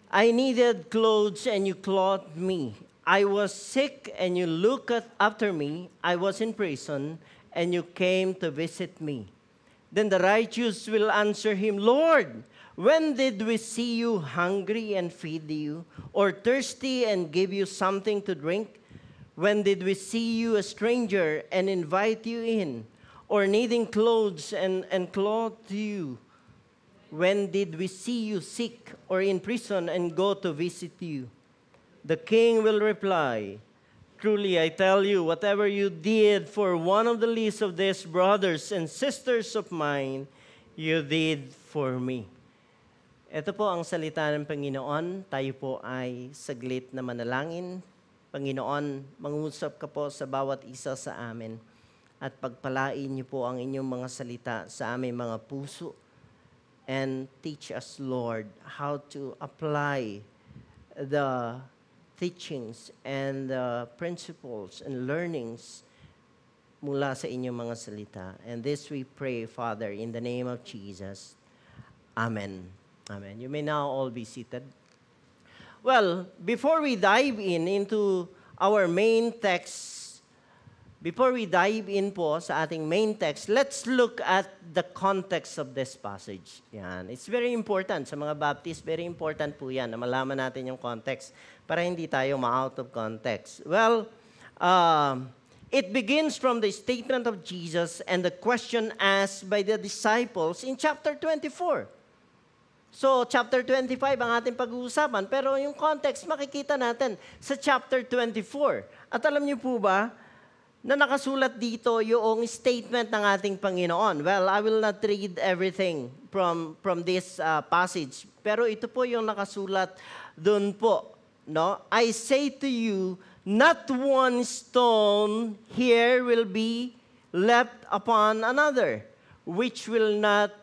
I needed clothes, and you clothed me. I was sick, and you looked after me. I was in prison, and you came to visit me." Then the righteous will answer him, "Lord, when did we see you hungry and feed you, or thirsty and give you something to drink? When did we see you a stranger and invite you in, or needing clothes and clothe you? When did we see you sick or in prison and go to visit you?" The King will reply, "Truly I tell you, whatever you did for one of the least of these brothers and sisters of mine, you did for me." Ito po ang salita ng Panginoon. Tayo po ay saglit na manalangin. Panginoon, mangusap ka po sa bawat isa sa amin. at pagpalain niyo po ang inyong mga salita sa aming mga puso. And teach us, Lord, how to apply the teachings and the principles and learnings mula sa inyong mga salita. And this we pray, Father, in the name of Jesus. Amen. Amen. You may now all be seated. Well, before we dive into our main text, before we dive in po sa ating main text, let's look at the context of this passage. Yan. It's very important. Sa mga Baptist, very important po yan na malaman natin yung context para hindi tayo ma-out of context. Well, it begins from the statement of Jesus and the question asked by the disciples in chapter 24. So, chapter 25 ang ating pag-uusapan, pero yung context makikita natin sa chapter 24. At alam niyo po ba, na nakasulat dito yung statement ng ating Panginoon. Well, I will not read everything from this passage, pero ito po yung nakasulat doon po. No? I say to you, not one stone here will be left upon another, which will not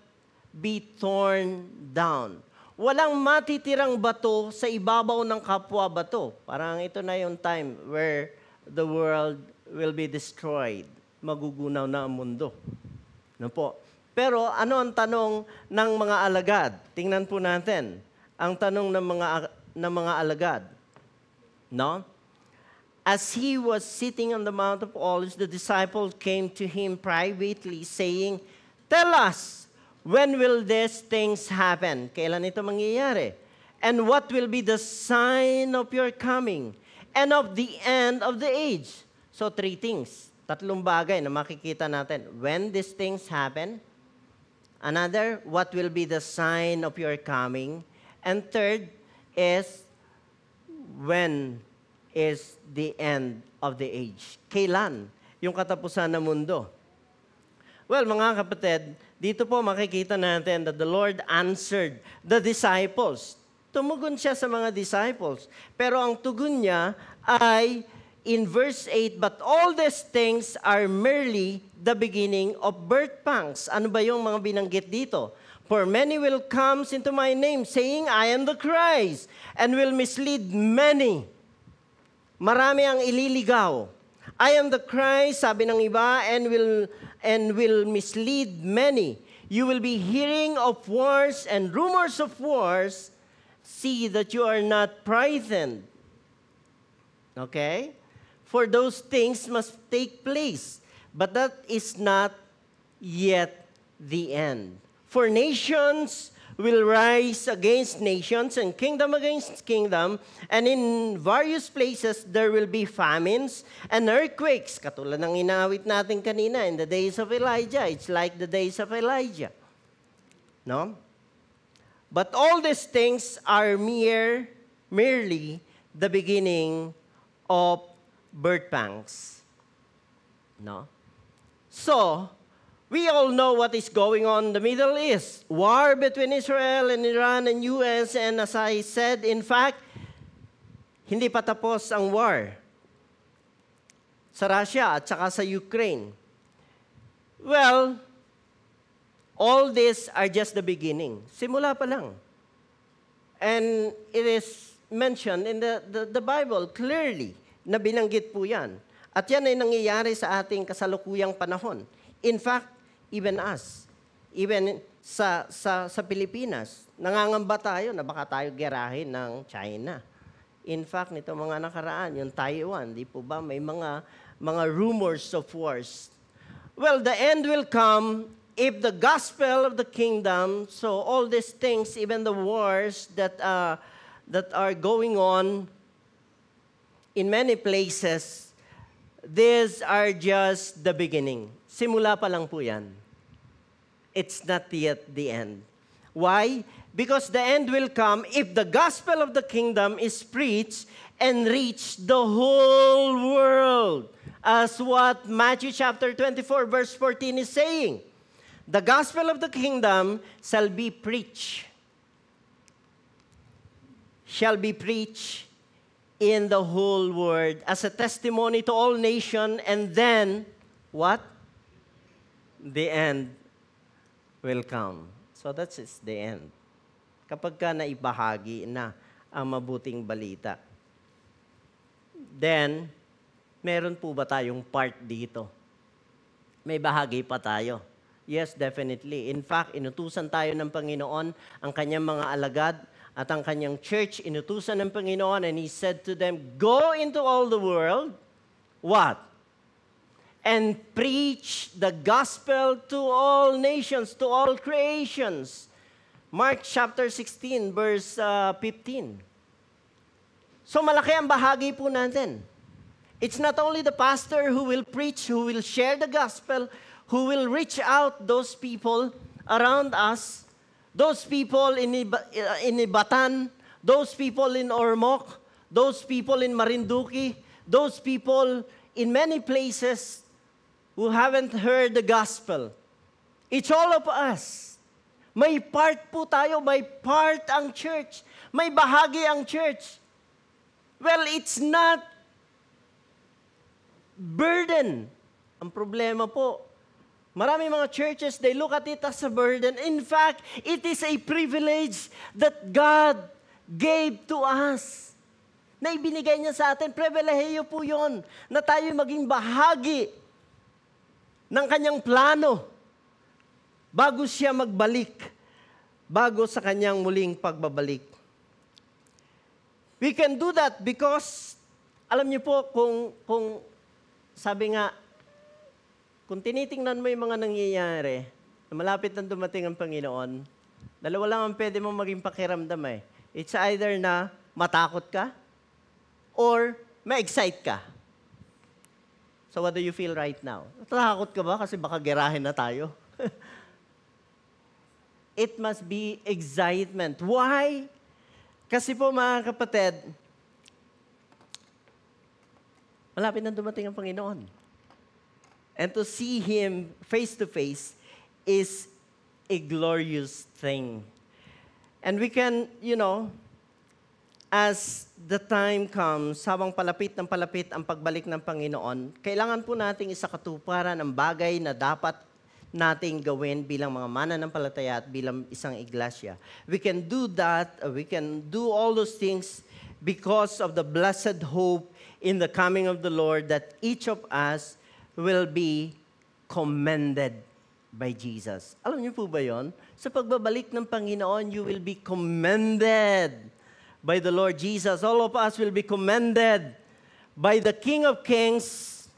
be torn down. Walang matitirang bato sa ibabaw ng kapwa bato. Parang ito na yung time where the world will be destroyed. Magugunaw na ang mundo. No po. Pero ano ang tanong ng mga alagad? Tingnan po natin. Ang tanong ng mga alagad. No? As he was sitting on the Mount of Olives, the disciples came to him privately saying, "Tell us, when will these things happen?" Kailan ito mangyayari? "And what will be the sign of your coming and of the end of the age?" So, 3 things. 3 bagay na makikita natin. When these things happen. Another, what will be the sign of your coming? And third is, when is the end of the age? Kailan yung katapusan ng mundo? Well, mga kapatid, dito po makikita natin that the Lord answered the disciples. Tumugon siya sa mga disciples. Pero ang tugon niya ay in verse 8, "But all these things are merely the beginning of birth pangs." Ano ba yung mga binanggit dito? "For many will come into my name, saying, I am the Christ, and will mislead many." Marami ang ililigaw. "I am the Christ," sabi ng iba, and will mislead many. "You will be hearing of wars and rumors of wars. See that you are not frightened." Okay? "For those things must take place, but that is not yet the end. For nations will rise against nations and kingdom against kingdom, and in various places there will be famines and earthquakes." Katulad ng inawit natin kanina, in the days of Elijah. It's like the days of Elijah. No? "But all these things are merely the beginning of birth pangs." No? So, we all know what is going on in the Middle East. War between Israel and Iran and US. And as I said, in fact, hindi pa tapos ang war sa Russia at saka sa Ukraine. Well, all these are just the beginning. Simula pa lang. And it is mentioned in the Bible clearly na binanggit po yan. At yan ay nangyayari sa ating kasalukuyang panahon. In fact, even us, even sa Pilipinas, nangangamba tayo na baka tayo gerahin ng China. In fact, nito mga nakaraan, yung Taiwan, di po ba, may mga rumors of wars. Well, the end will come if the gospel of the kingdom, so all these things, even the wars that are going on in many places, these are just the beginning. Simula pa lang po yan. It's not yet the end. Why? Because the end will come if the gospel of the kingdom is preached and reach the whole world. As what Matthew chapter 24 verse 14 is saying. The gospel of the kingdom shall be preached in the whole world as a testimony to all nations, and then, what? the end will come. So that's the end. Kapag ka naibahagi na ang mabuting balita. Then, meron po ba tayong part dito? May bahagi pa tayo. Yes, definitely. In fact, inutusan tayo ng Panginoon, ang kanyang mga alagad at ang kanyang church, inutusan ng Panginoon, and He said to them, go into all the world, what? And preach the gospel to all nations, to all creations. Mark chapter 16, verse 15. So malaki ang bahagi po natin. It's not only the pastor who will preach, who will share the gospel, who will reach out those people around us, those people in Ibatan, those people in Ormoc, those people in Marinduque, those people in many places who haven't heard the gospel. It's all of us. May part po tayo, may part ang church. May bahagi ang church. Well, it's not burden. Ang problema po, marami mga churches, they look at it as a burden. In fact, it is a privilege that God gave to us. Na ibinigay niya sa atin, pribilehiyo po yun, na tayo maging bahagi ng kanyang plano bago siya magbalik, bago sa kanyang muling pagbabalik. We can do that because, alam niyo po, kung sabi nga, kung tinitingnan mo yung mga nangyayari, na malapit na dumating ang Panginoon, dalawa lang ang pwede mong maging pakiramdam eh. It's either na matakot ka, or ma-excite ka. So what do you feel right now? Natatakot ka ba? Kasi baka gerahin na tayo. It must be excitement. Why? Kasi po mga kapatid, malapit na dumating ang Panginoon. And to see Him face to face is a glorious thing. And we can, as the time comes, habang palapit ng palapit ang pagbalik ng Panginoon, kailangan po nating isakatuparan ang bagay na dapat nating gawin bilang mga mananampalataya at bilang isang iglesia. We can do that, we can do all those things because of the blessed hope in the coming of the Lord that each of us will be commended by Jesus. Alam niyo po ba yon? Sa pagbabalik ng Panginoon, you will be commended by the Lord Jesus. All of us will be commended by the King of Kings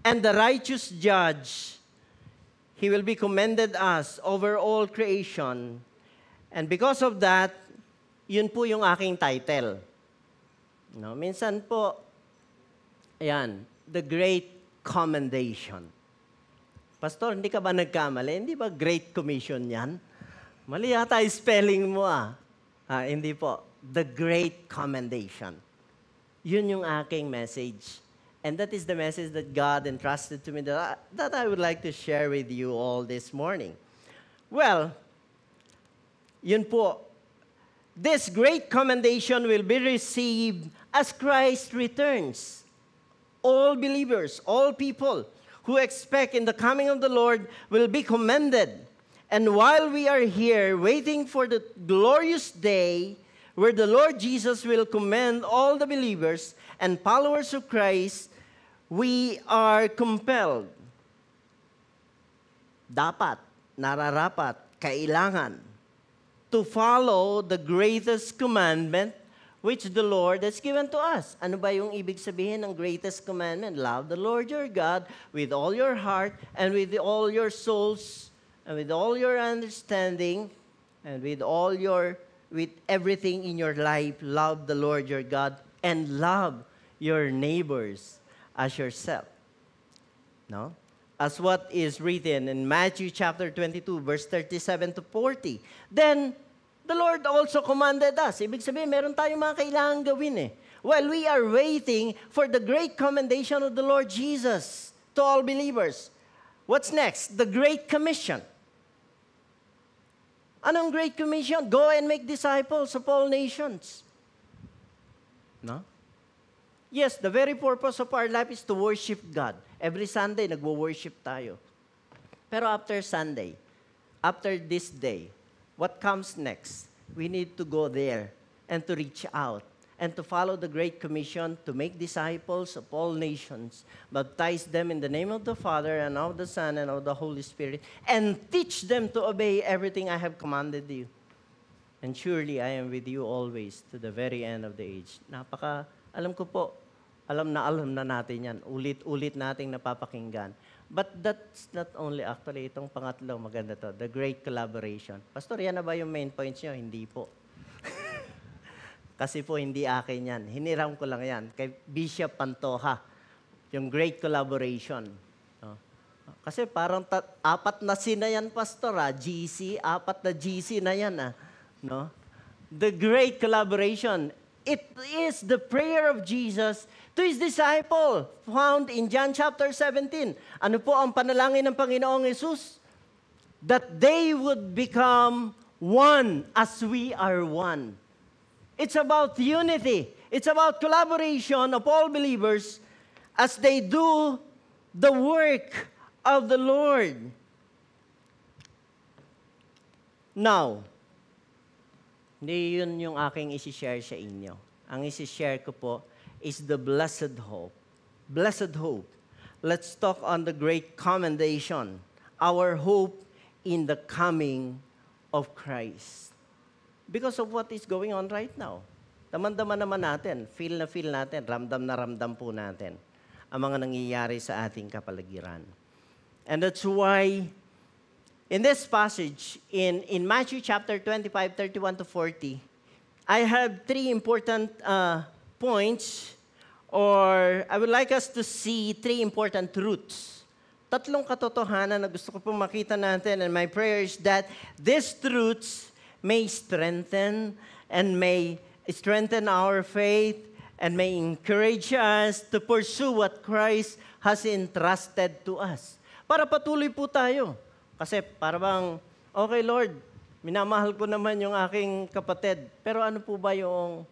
and the righteous judge. He will be commended us over all creation. And because of that, yun po yung aking title. No, minsan po, ayan, the Great Commendation. Pastor, hindi ka ba nagkamali? Hindi ba Great Commission yan? Mali yata yung spelling mo hindi po. The Great Commendation. Yun yung aking message. And that is the message that God entrusted to me that I would like to share with you all this morning. Well, yun po. This great commendation will be received as Christ returns. All believers, all people who expect in the coming of the Lord will be commended. And while we are here waiting for the glorious day where the Lord Jesus will commend all the believers and followers of Christ, we are compelled. Dapat, nararapat, kailangan to follow the greatest commandment which the Lord has given to us. Ano ba yung ibig sabihin ng greatest commandment? Love the Lord your God with all your heart and with all your souls and with all your understanding and with everything in your life. Love the Lord your God and love your neighbors as yourself. No? As what is written in Matthew chapter 22, verse 37 to 40. Then, the Lord also commanded us. Ibig sabihin, meron tayong mga kailangan gawin While we are waiting for the great commendation of the Lord Jesus to all believers. What's next? The Great Commission. Anong Great Commission? Go and make disciples of all nations. No? Yes, the very purpose of our life is to worship God. Every Sunday, nagwo-worship tayo. Pero after Sunday, after this day, what comes next? We need to go there and to reach out and to follow the Great Commission to make disciples of all nations, baptize them in the name of the Father and of the Son and of the Holy Spirit, and teach them to obey everything I have commanded you. And surely I am with you always to the very end of the age. Alam ko po, alam na natin yan. Ulit-ulit nating napapakinggan. But that's not only actually, itong pangatlo, maganda to, the great collaboration. Pastor, yan na ba yung main points nyo? Hindi po. Kasi po, hindi akin yan. Hiniram ko lang yan kay Bishop Pantoja, yung great collaboration. No? Kasi parang apat na C na yan, Pastor. GC, apat na GC na yan. No? The great collaboration. It is the prayer of Jesus to His disciple, found in John chapter 17. Ano po ang panalangin ng Panginoong Yesus? That they would become one as we are one. It's about unity. It's about collaboration of all believers as they do the work of the Lord. Now, hindi yun yung aking isi-share sa inyo. Ang isi-share ko po is the blessed hope. Blessed hope. Let's talk on the great commendation. Our hope in the coming of Christ. Because of what is going on right now. Daman-daman naman natin, feel natin, ramdam na ramdam po natin ang mga nangyayari sa ating kapaligiran. And that's why, in this passage, in Matthew chapter 25, 31 to 40, I have three important points, or I would like us to see three important truths. Tatlong katotohanan na gusto ko pong makita natin, and my prayer is that these truths may strengthen our faith and may encourage us to pursue what Christ has entrusted to us. Para patuloy po tayo. Kasi para bang, okay Lord, minamahal ko naman yung aking kapatid. Pero ano po ba yung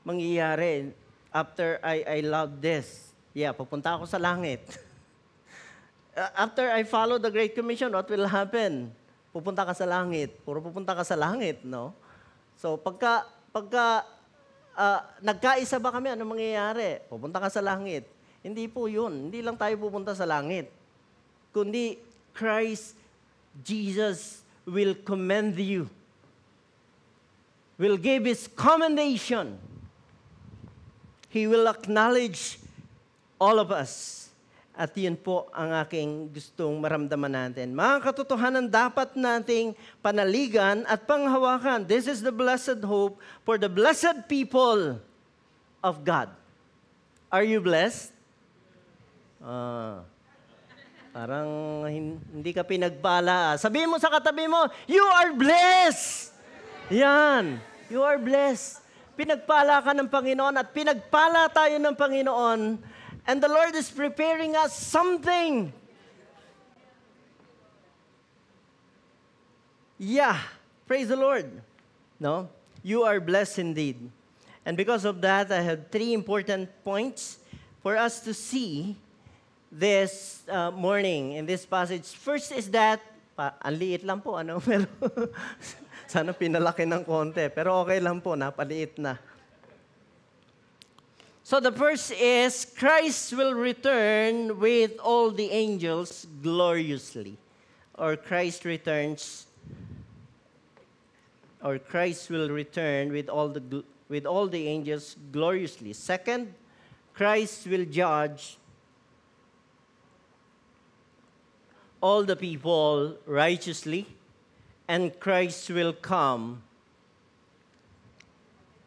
mangyayari after I love this? Yeah, pupunta ako sa langit. After I follow the Great Commission, what will happen? Pupunta ka sa langit. Puro pupunta ka sa langit, no? So, pagka nagkaisa ba kami, ano mangyayari? Pupunta ka sa langit. Hindi po yun. Hindi lang tayo pupunta sa langit. Kundi, Christ, Jesus, will commend you. Will give His commendation. He will acknowledge all of us. At yun po ang aking gustong maramdaman natin. Mga katotohanan dapat nating panaligan at panghawakan. This is the blessed hope for the blessed people of God. Are you blessed? Parang hindi ka pinagpala. Sabihin mo sa katabi mo, you are blessed! Yan, you are blessed. Pinagpala ka ng Panginoon at pinagpala tayo ng Panginoon. And the Lord is preparing us something. Yeah, praise the Lord. No? You are blessed indeed. And because of that, I have three important points for us to see this morning in this passage. First is that, ang liit lang po, ano? Pero sana pinalaki ng konti. Pero okay lang po, napaliit na. So the first is, Christ will return with all the angels gloriously. Or Christ will return with all the angels gloriously. Second, Christ will judge all the people righteously, and Christ will come,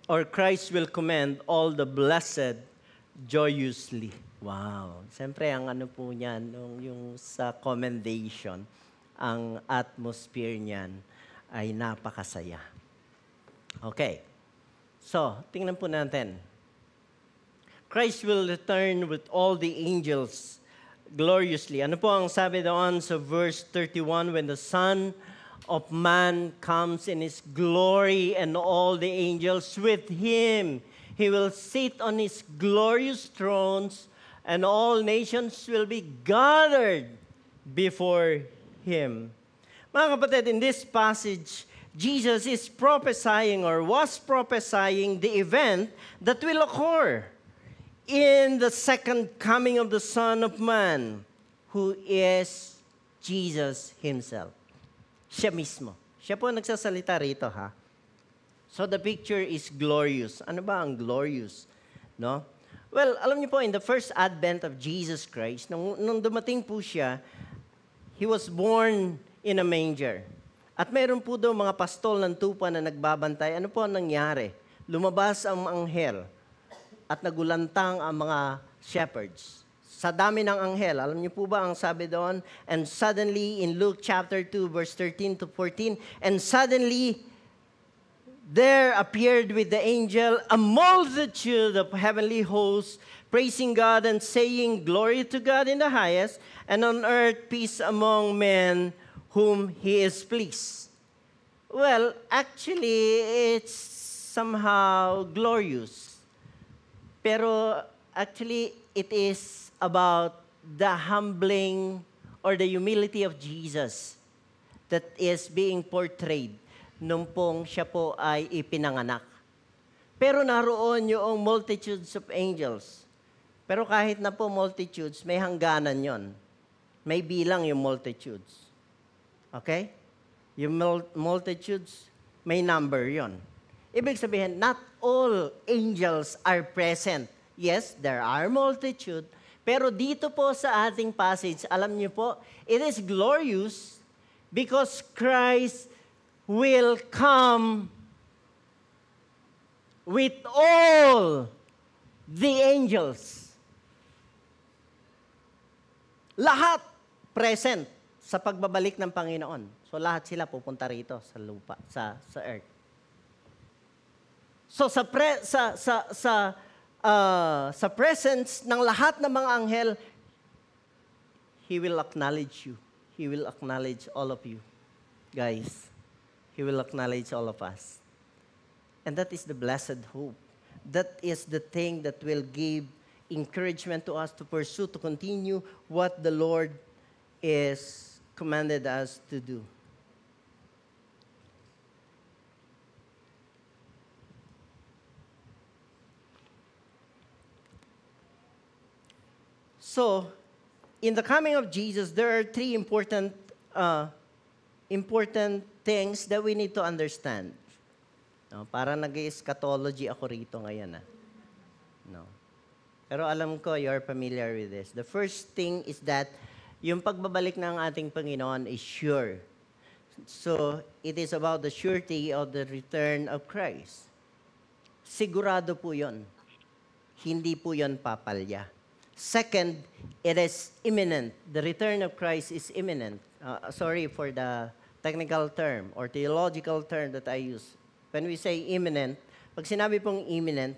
or Christ will commend all the blessed joyously. Wow. Siyempre, ang ano po niyan, yung sa commendation, ang atmosphere niyan ay napakasaya. Okay. So, tingnan po natin. Christ will return with all the angels gloriously. Ano po ang sabi doon sa verse 31, when the Son of Man comes in His glory and all the angels with Him, He will sit on His glorious thrones. and all nations will be gathered before Him. Mga kapatid, in this passage, Jesus is prophesying or was prophesying the event that will occur in the second coming of the Son of Man, who is Jesus Himself. Siya mismo. Siya po nagsasalita rito, ha? So the picture is glorious. Ano ba ang glorious? No? Well, alam niyo po, in the first advent of Jesus Christ, nung dumating po siya, He was born in a manger. At meron po daw mga pastol ng tupa na nagbabantay. Ano po ang nangyari? Lumabas ang anghel at nagulantang ang mga shepherds. Sa dami ng anghel, alam niyo po ba ang sabi doon? And suddenly, in Luke chapter 2, verse 13 to 14, and suddenly, there appeared with the angel a multitude of heavenly hosts, praising God and saying, Glory to God in the highest, and on earth peace among men whom He is pleased. Well, actually, it's somehow glorious. Pero actually, it is about the humbling or the humility of Jesus that is being portrayed nung pong siya po ay ipinanganak. Pero naroon yung multitudes of angels. Pero kahit na po multitudes, may hangganan yon. May bilang yung multitudes. Okay? Yung multitudes, may number yon. Ibig sabihin, not all angels are present. Yes, there are multitude. Pero dito po sa ating passage, alam niyo po, it is glorious because Christ will come with all the angels. Lahat present sa pagbabalik ng Panginoon. So lahat sila pupunta rito sa lupa, sa earth. So sa presence ng lahat ng mga anghel, He will acknowledge you. He will acknowledge all of you. Guys, He will acknowledge all of us. And that is the blessed hope. That is the thing that will give encouragement to us to pursue, to continue what the Lord is commanded us to do. So, in the coming of Jesus, there are three important things that we need to understand. No, para nag-eschatology ako rito ngayon. No. Pero alam ko, you're familiar with this. The first thing is that yung pagbabalik ng ating Panginoon is sure. So, it is about the surety of the return of Christ. Sigurado po yun. Hindi po yun papalya. Second, it is imminent. The return of Christ is imminent. Sorry for the technical term or theological term that I use. When we say imminent, pag sinabi pong imminent,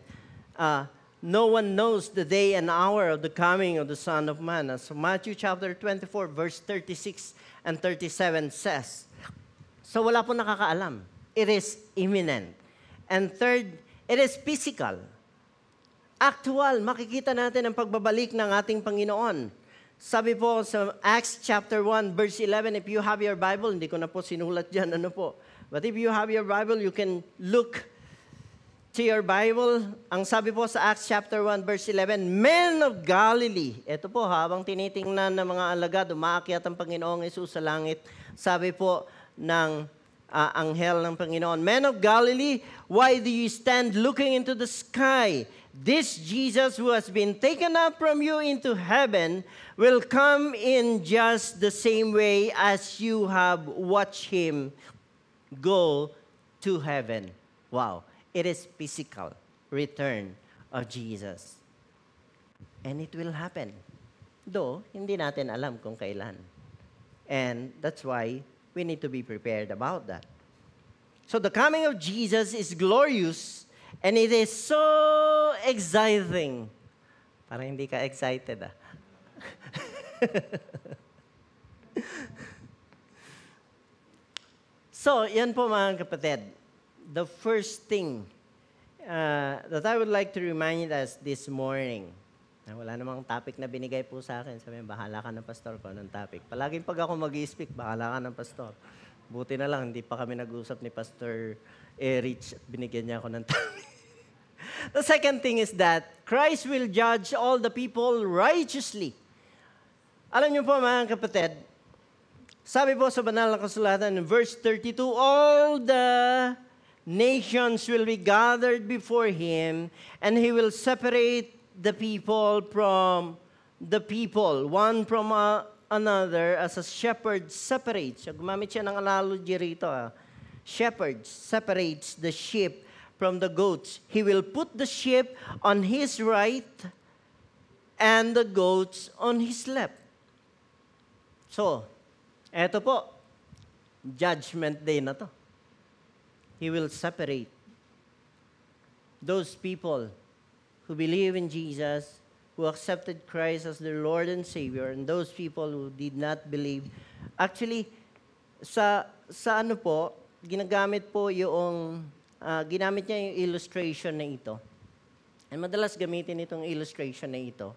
no one knows the day and hour of the coming of the Son of Man. So Matthew chapter 24, verse 36 and 37 says, so wala po nakakaalam. It is imminent. And third, it is physical. Actual, makikita natin ang pagbabalik ng ating Panginoon. Sabi po sa Acts chapter 1, verse 11, if you have your Bible, hindi ko na po sinulat dyan, ano po. But if you have your Bible, you can look to your Bible. Ang sabi po sa Acts chapter 1, verse 11, Men of Galilee. Ito po, habang tinitingnan ng mga alagad, umaakyat ang Panginoong Hesus sa langit. Sabi po ng anghel ng Panginoon, Men of Galilee, why do you stand looking into the sky? This Jesus who has been taken up from you into heaven will come in just the same way as you have watched Him go to heaven. Wow. It is physical return of Jesus. And it will happen. Though, hindi natin alam kung kailan. And that's why we need to be prepared about that. So the coming of Jesus is glorious and it is so exciting. Parang hindi ka excited, ah. So, yan po mga kapatid. The first thing that I would like to remind us this morning Wala namang topic na binigay po sa akin. Sabi, bahala ka ng pastor ko ng topic. Palaging pag ako mag-i-speak, bahala ka ng pastor. Buti na lang, hindi pa kami nag-usap ni Pastor Erich at binigyan niya ako ng topic. The second thing is that Christ will judge all the people righteously. Alam niyo po mga kapatid, sabi po sa banal na kasulatan in verse 32, all the nations will be gathered before Him, and He will separate the people from the people, one from another, as a shepherd separates. So, gumamit siya ng analogy rito. Shepherd separates the sheep from the goats. He will put the sheep on His right and the goats on His left. So, eto po, judgment day na to. He will separate those people who believe in Jesus, who accepted Christ as their Lord and Savior, and those people who did not believe. Actually, sa ano po, ginamit niya yung illustration na ito. And madalas gamitin itong illustration na ito.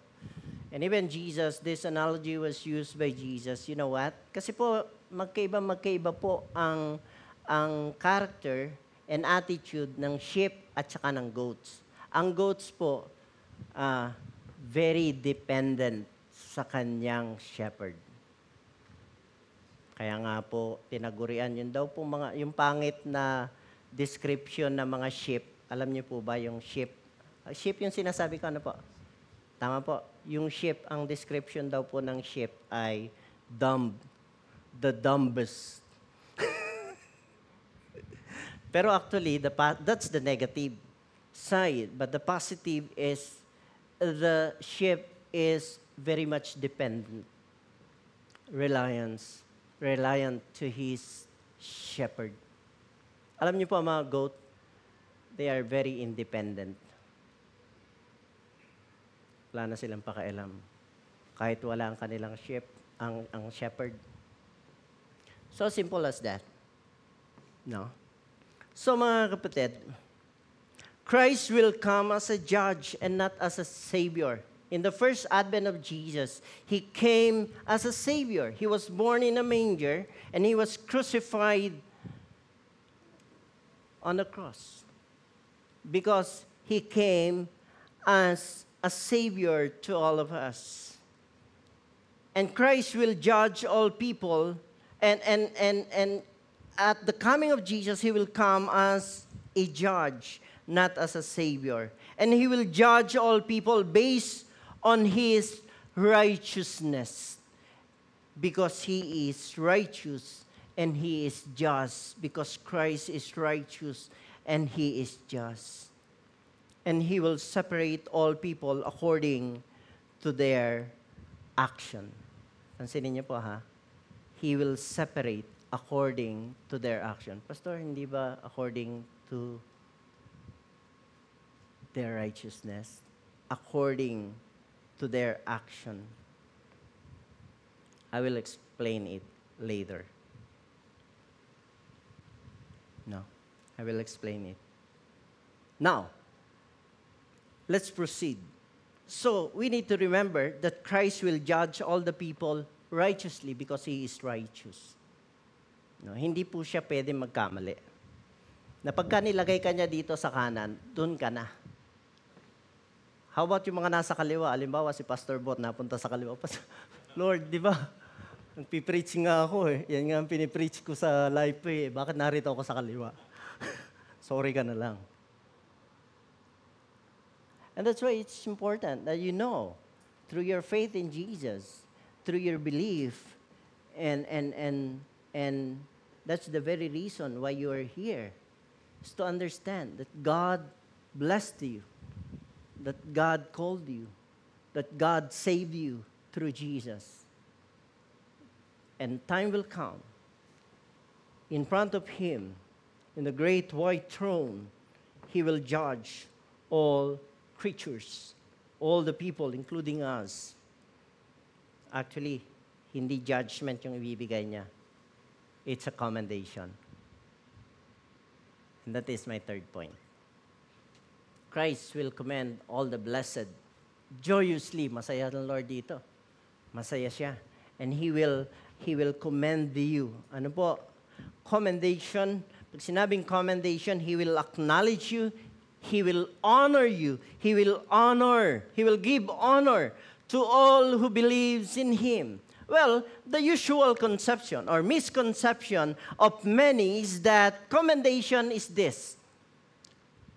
And even Jesus, this analogy was used by Jesus. You know what? Kasi po, magkaiba po ang character and attitude ng sheep at saka ng goats. Ang goats po, very dependent sa kanyang shepherd. Kaya nga po, tinagurian, yun daw po yung pangit na description ng mga sheep. Alam niyo po ba yung sheep? Sheep yung sinasabi ko, ano po? Tama po. Yung sheep, ang description daw po ng sheep ay dumb. The dumbest. Pero actually, that's the negative side. But the positive is the sheep is very much dependent. Reliant to his shepherd. Alam niyo po mga goat, they are very independent. Wala na silang pakialam. Kahit wala ang kanilang sheep, ang shepherd. So simple as that. No? So mga kapatid, Christ will come as a judge and not as a savior. In the first advent of Jesus, He came as a savior. He was born in a manger and He was crucified on the cross. Because He came as a savior to all of us. And Christ will judge all people, and at the coming of Jesus, He will come as a judge, not as a savior. And He will judge all people based on His righteousness, because He is righteous and He is just, because Christ is righteous and He is just. And He will separate all people according to their action. Pansinin niyo po ha, He will separate according to their action. Pastor, hindi ba according to their righteousness? According to their action. I will explain it later. No, I will explain it. Now, let's proceed. So, we need to remember that Christ will judge all the people righteously because He is righteous. No, hindi po siya pwede magkamali. Na pagka nilagay ka niya dito sa kanan, dun ka na. How about yung mga nasa kaliwa? Halimbawa, si Pastor Bot napunta sa kaliwa. Lord, di ba? Nagpipreach nga ako eh. Yan nga ang pinipreach ko sa live eh. Bakit narito ako sa kaliwa? Sorry ka na lang. And that's why it's important that you know, through your faith in Jesus, through your belief, and that's the very reason why you are here, is to understand that God blessed you, that God called you, that God saved you through Jesus. And time will come, in front of Him, in the great white throne, He will judge all creatures, all the people, including us. Actually, hindi judgment yung ibibigay niya. It's a commendation. And that is my third point. Christ will commend all the blessed joyously. Masaya ng Lord dito. Masaya siya. And He will commend you. Ano po? Commendation. Pag sinabing commendation, He will acknowledge you. He will honor you. He will give honor to all who believes in Him. Well, the usual conception or misconception of many is that commendation is this.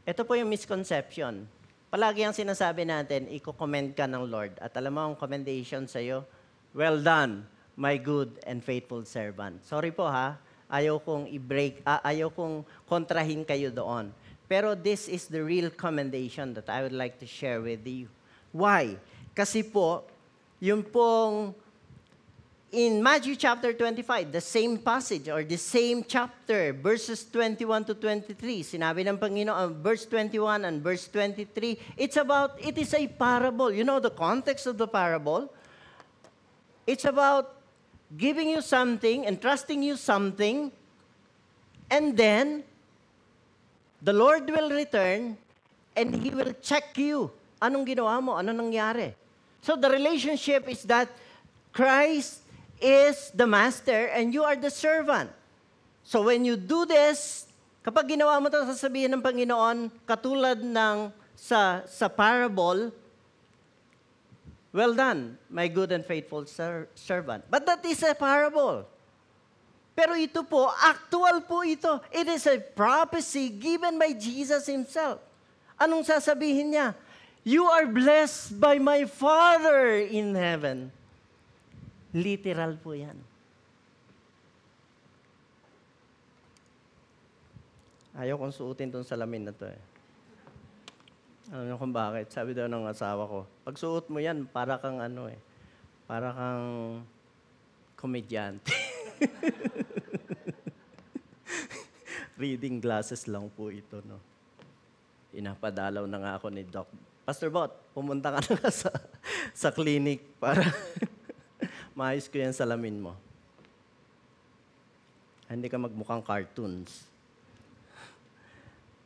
Ito po yung misconception. Palagi ang sinasabi natin, i-commend ka ng Lord. At alam mo ang commendation sa'yo, well done, my good and faithful servant. Sorry po ha, ayaw kong kontrahin kayo doon. Pero this is the real commendation that I would like to share with you. Why? Kasi po, yung pong in Matthew chapter 25, the same passage or the same chapter, verses 21 to 23, sinabi ng Panginoon, verse 21 and verse 23, it is a parable. You know the context of the parable? It's about giving you something, entrusting you something, and then the Lord will return and He will check you. Anong ginawa mo? Anong nangyari? So the relationship is that Christ is the master and you are the servant. So when you do this, kapag ginawa mo ito, sasabihin ng Panginoon, katulad ng sa parable, well done, my good and faithful servant. But that is a parable. Pero ito po, actual po ito. It is a prophecy given by Jesus Himself. Anong sasabihin niya? You are blessed by my Father in heaven. Literal po yan. Ayaw kong suotin itong salamin na to eh. Alam niyo kung bakit? Sabi daw ng asawa ko, pag suot mo yan, para kang para kang komedyante. Reading glasses lang po ito, no? Inapadalaw na nga ako ni Doc. Pastor Bot, pumunta ka na sa clinic para maayos ko yan salamin mo. Hindi ka magmukhang cartoons.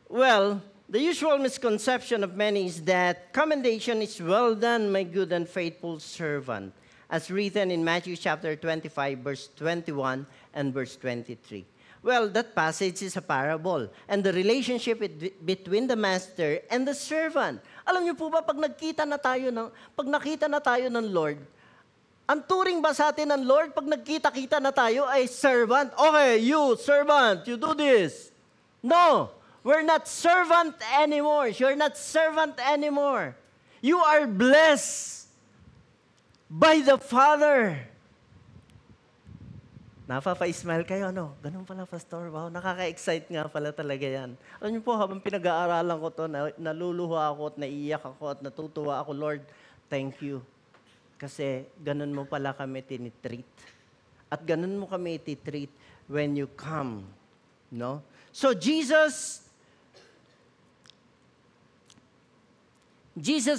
Well, the usual misconception of many is that commendation is well done, my good and faithful servant, as written in Matthew chapter 25, verse 21 and verse 23. Well, that passage is a parable, and the relationship between the master and the servant. Alam niyo po ba, pag nakita na tayo ng Lord, ang turing ba sa atin ng Lord, pag nagkita-kita na tayo, ay servant? Okay, you, servant, you do this. No, we're not servant anymore. You're not servant anymore. You are blessed by the Father. Napapa-smile kayo, ano? Ganun pala, Pastor. Wow, nakaka-excite nga pala talaga yan. Alam niyo po, habang pinag-aaralan ko to, naluluha ako at naiiyak ako at natutuwa ako, Lord, thank you. Kasi ganun mo pala kami tinitreat. At ganun mo kami ititreat when you come. No? So Jesus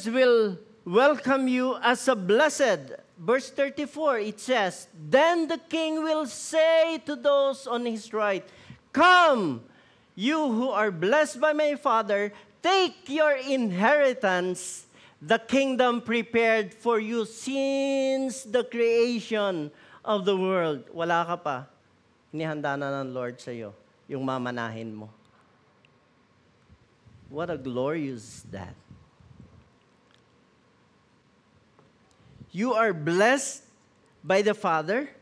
will welcome you as a blessed. Verse 34, it says, then the king will say to those on his right, come, you who are blessed by my Father, take your inheritance, the kingdom prepared for you since the creation of the world. Wala ka pa. Inihanda na ng Lord sa iyo yung mamanahin mo. What a glorious that. You are blessed by the Father.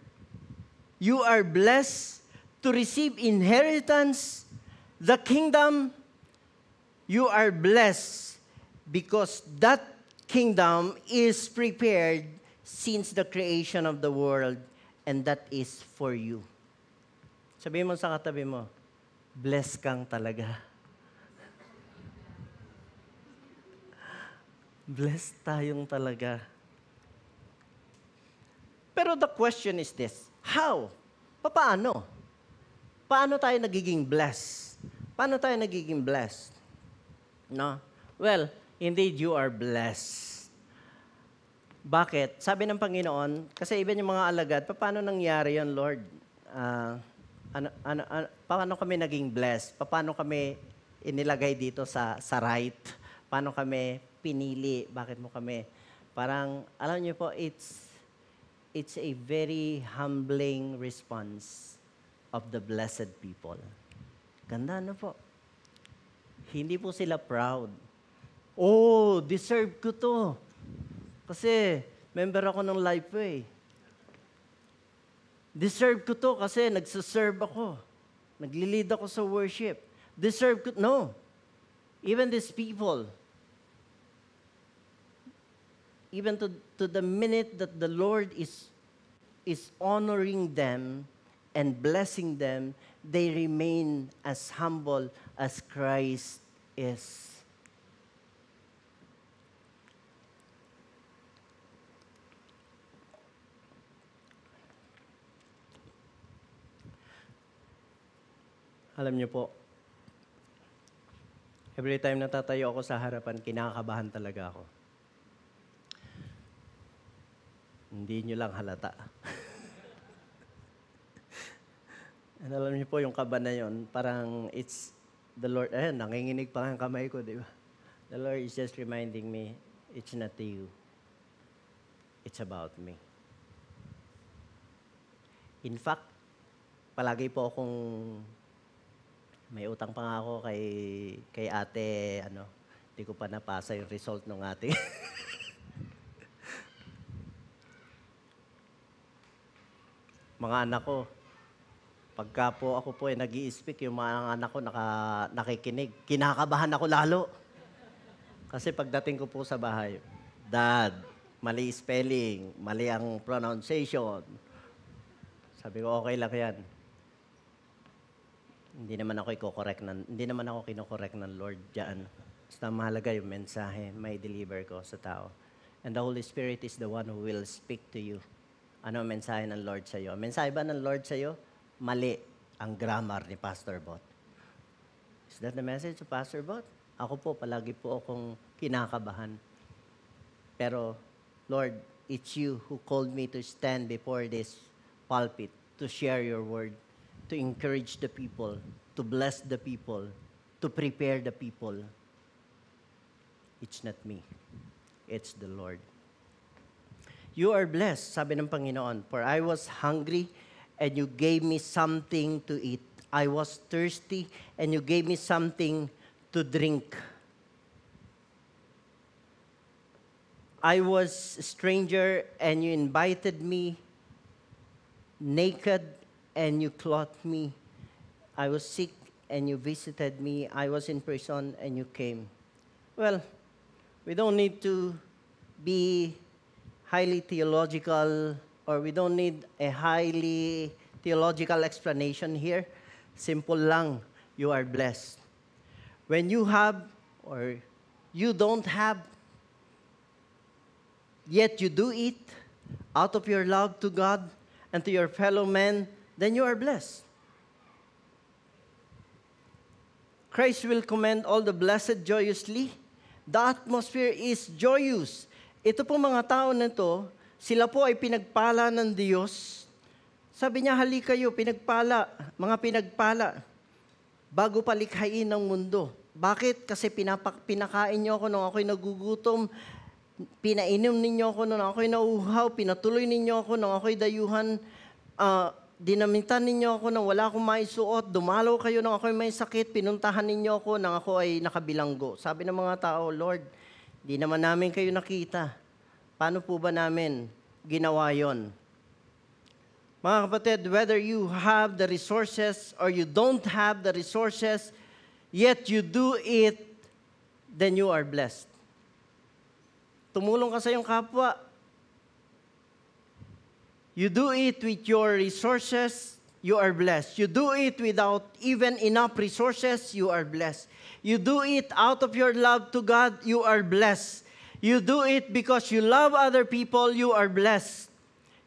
You are blessed to receive inheritance, the kingdom. You are blessed because that kingdom is prepared since the creation of the world, and that is for you. Sabihin mo sa katabi mo, blessed kang talaga. Blessed tayong talaga. Pero the question is this, how? Paano? Paano tayo nagiging blessed? Paano tayo nagiging blessed? No? Well, indeed, you are blessed. Bakit? Sabi ng Panginoon, kasi even yung mga alagad, paano nangyari yan, Lord? Paano kami naging blessed? Paano kami inilagay dito sa right paano kami pinili, bakit mo kami. Parang, alam niyo po, it's a very humbling response of the blessed people. Ganda na po. Hindi po sila proud. Oh, deserve ko to. Kasi member ako ng Lifeway. Deserve ko to kasi nagsaserve ako. Nagli-lead ako sa worship. Deserve ko. No. Even these people, even to the minute that the Lord is honoring them and blessing them, they remain as humble as Christ is. Alam niyo po, every time natatayo ako sa harapan, kinakabahan talaga ako. Hindi niyo lang halata. And alam niyo po, yung kaba na yun, parang it's the Lord, nanginginig pa ang kamay ko, di ba? The Lord is just reminding me, it's not you. It's about me. In fact, palagi po akong may utang pa nga ako kay ate, hindi ko pa napasa yung result ng ating. Mga anak ko, pagka po ako po nag-i-speak, yung mga anak ko nakikinig, kinakabahan ako lalo. Kasi pagdating ko po sa bahay, Dad, mali spelling, mali ang pronunciation. Sabi ko, okay lang yan. Hindi naman ako kino-correct ng Lord diyan. Basta mahalaga yung mensahe, may deliver ko sa tao. And the Holy Spirit is the one who will speak to you. Ano ang mensahe ng Lord sa iyo? Mensahe ba ng Lord sa iyo? Mali ang grammar ni Pastor Bot. Is that the message of Pastor Bot? Ako po, palagi po akong kinakabahan. Pero, Lord, it's you who called me to stand before this pulpit to share your word, to encourage the people, to bless the people, to prepare the people. It's not me. It's the Lord. You are blessed, sabi ng Panginoon, for I was hungry and you gave me something to eat. I was thirsty and you gave me something to drink. I was a stranger and you invited me, naked and you clothed me. I was sick and you visited me. I was in prison and you came. Well, we don't need to be highly theological, or we don't need a highly theological explanation here. Simple lang, you are blessed. When you have or you don't have, yet you do it out of your love to God and to your fellow men, then you are blessed. Christ will commend all the blessed joyously. The atmosphere is joyous. Ito po mga tao na ito, sila po ay pinagpala ng Diyos. Sabi niya, halika kayo, pinagpala, mga pinagpala, bago palikhain ng mundo. Bakit? Kasi pinakain niyo ako nung ako'y nagugutom, pinainom ninyo ako nung ako'y nauuhaw, pinatuloy ninyo ako nung ako'y dayuhan, dinamitan ninyo ako nang wala akong maisuot, dumalaw kayo nang ako'y may sakit, pinuntahan ninyo ako nang ako ay nakabilanggo. Sabi ng mga tao, Lord, di naman namin kayo nakita. Paano po ba namin ginawa yon? Mga kapatid, whether you have the resources or you don't have the resources, yet you do it, then you are blessed. Tumulong ka sa iyong kapwa. You do it with your resources, you are blessed. You do it without even enough resources, you are blessed. You do it out of your love to God, you are blessed. You do it because you love other people, you are blessed.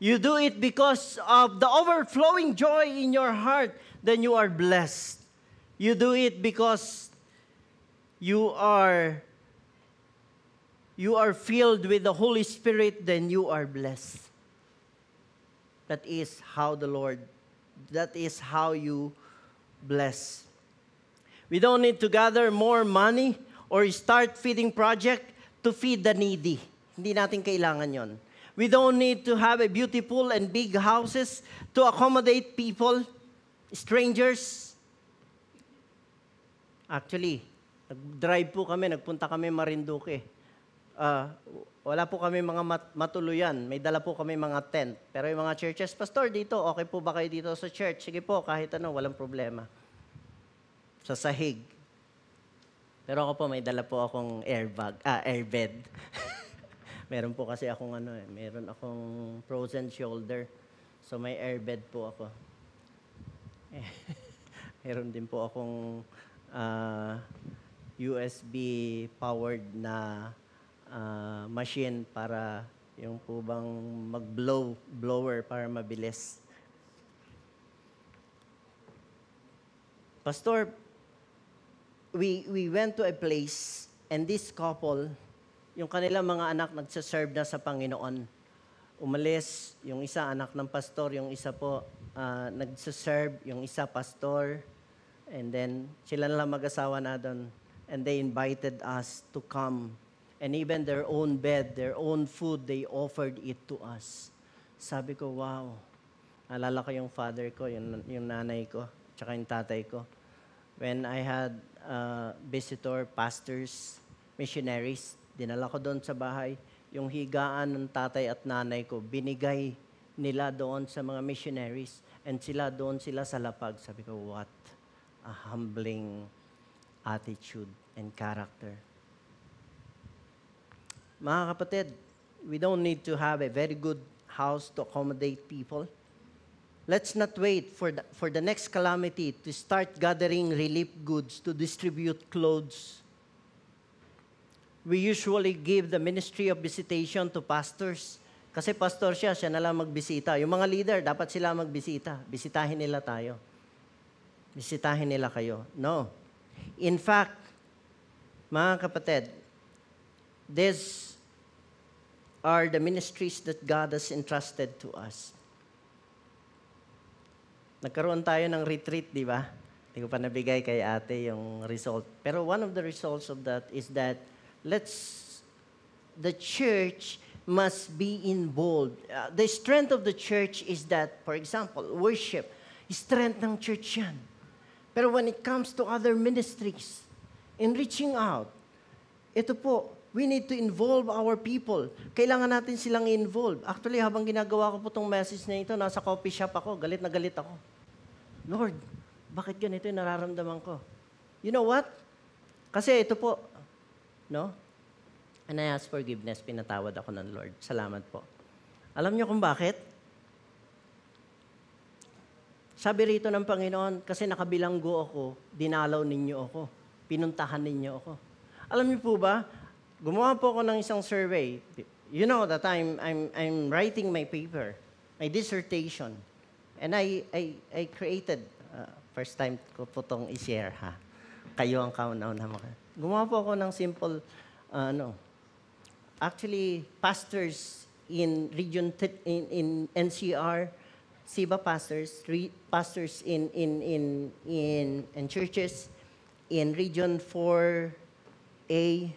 You do it because of the overflowing joy in your heart, then you are blessed. You do it because you are filled with the Holy Spirit, then you are blessed. That is how you bless. We don't need to gather more money or start feeding project to feed the needy. Hindi natin kailangan yon. We don't need to have a beautiful and big houses to accommodate people, strangers. Actually, nag-drive po kami, nagpunta kami Marinduque. Wala po kami mga matuluyan. May dala po kami mga tent. Pero yung mga churches, Pastor, dito, okay po ba kayo dito sa church? Sige po, kahit ano, walang problema. Sa sahig. Pero ako po, may dala po akong airbed. Meron po kasi akong meron akong frozen shoulder. So may airbed po ako. Meron din po akong USB powered na machine para yung po bang blower para mabilis. Pastor, we went to a place and this couple, yung kanilang mga anak nagsaserve na sa Panginoon. Umalis, yung isa anak ng pastor, yung isa po nagsaserve, yung isa pastor. And then, sila lang mag-asawa na doon. And they invited us to come. And even their own bed, their own food, they offered it to us. Sabi ko, wow. Alala ko yung father ko, yung nanay ko, tsaka yung tatay ko. When I had visitor, pastors, missionaries, dinala ko doon sa bahay. Yung higaan ng tatay at nanay ko, binigay nila doon sa mga missionaries. And doon sila sa lapag. Sabi ko, what a humbling attitude and character. Mga kapatid, we don't need to have a very good house to accommodate people. Let's not wait for the next calamity to start gathering relief goods to distribute clothes. We usually give the ministry of visitation to pastors. Kasi pastor siya na lang magbisita. Yung mga leader, dapat sila magbisita. Bisitahin nila tayo. Bisitahin nila kayo. No. In fact, mga kapatid, these are the ministries that God has entrusted to us. Nagkaroon tayo ng retreat, di ba? Hindi ko pa nabigay kay ate yung result. Pero one of the results of that is that the church must be involved. The strength of the church is that, for example, worship. Strength ng church yan. Pero when it comes to other ministries, in reaching out, ito po, we need to involve our people. Kailangan natin silang involve. Actually, habang ginagawa ko po itong message na ito, nasa coffee shop ako, galit na galit ako. Lord, bakit ganito yung nararamdaman ko? You know what? Kasi ito po, no? And I ask forgiveness, pinatawad ako ng Lord. Salamat po. Alam niyo kung bakit? Sabi rito ng Panginoon, kasi nakabilanggo ako, dinalaw ninyo ako, pinuntahan ninyo ako. Alam niyo po ba, gumawa po ako ng isang survey. You know that I'm writing my paper, my dissertation. And I created, first time ko po itong i-share, ha? Kayo ang kauna-una mga. Gumawa po ako ng simple, actually, pastors in region, in NCR, SIBA pastors, pastors in churches in Region 4A,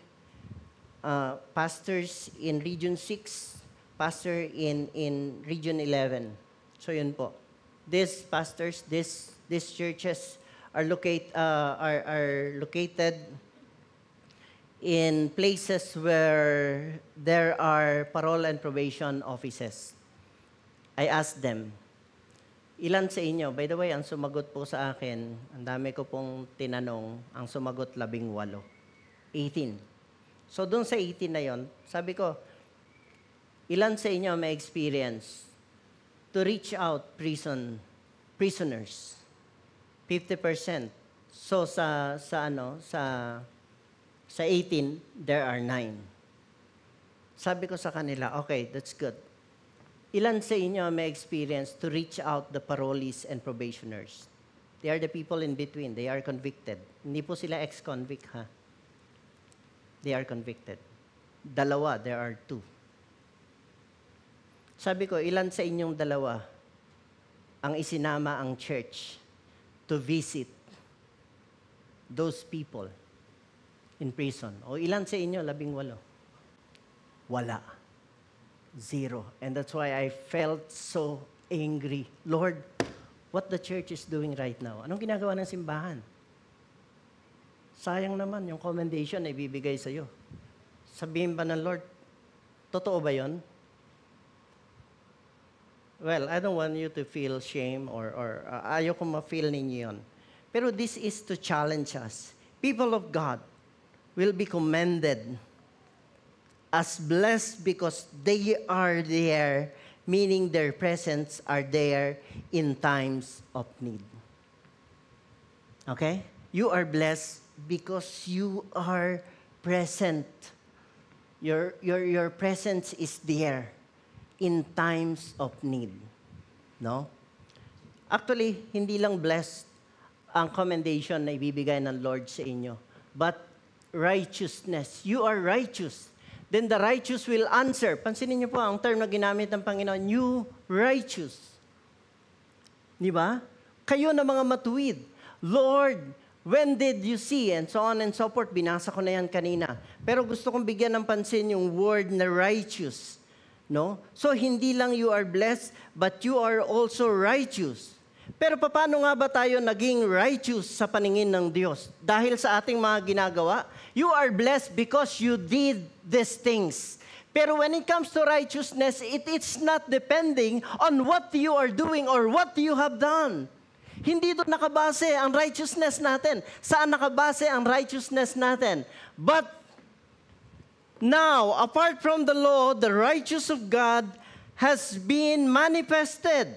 pastors in Region 6, pastor in Region 11. So yun po. These pastors, these churches are located in places where there are parole and probation offices. I asked them, ilan sa inyo? By the way, ang sumagot po sa akin, ang dami ko pong tinanong, ang sumagot 18. 18. So doon sa 18 na yon, sabi ko, ilan sa inyo may experience to reach out prisoners? 50%. So sa 18, there are 9. Sabi ko sa kanila, okay, that's good. Ilan sa inyo may experience to reach out the parolees and probationers? They are the people in between. They are convicted. Hindi po sila ex-convict, ha? They are convicted. 2, there are 2. Sabi ko, ilan sa inyong 2 ang isinama ang church to visit those people? in prison. O ilan sa inyo? 18. Wala. 0. And that's why I felt so angry. Lord, what the church is doing right now. Anong ginagawa ng simbahan? Sayang naman yung commendation na ibibigay sa iyo. Sabihin ba ng Lord, totoo ba yon? Well, I don't want you to feel shame or ayoko ma-feel ninyo yun. Pero this is to challenge us. People of God will be commended as blessed because they are there, meaning their presence are there in times of need. Okay? You are blessed because you are present. Your presence is there in times of need. No? Actually, hindi lang blessed ang commendation na ibibigay ng Lord sa inyo, but righteousness. You are righteous. Then the righteous will answer. Pansinin niyo po ang term na ginamit ng Panginoon, you righteous. Di ba? Kayo na mga matuwid. Lord, when did you see? And so on and so forth. Binasa ko na yan kanina. Pero gusto kong bigyan ng pansin yung word na righteous. No? So hindi lang you are blessed, but you are also righteous. Pero paano nga ba tayo naging righteous sa paningin ng Diyos? Dahil sa ating mga ginagawa, you are blessed because you did these things. Pero when it comes to righteousness, it's not depending on what you are doing or what you have done. Hindi doon nakabase ang righteousness natin. Saan nakabase ang righteousness natin? But now, apart from the law, the righteousness of God has been manifested,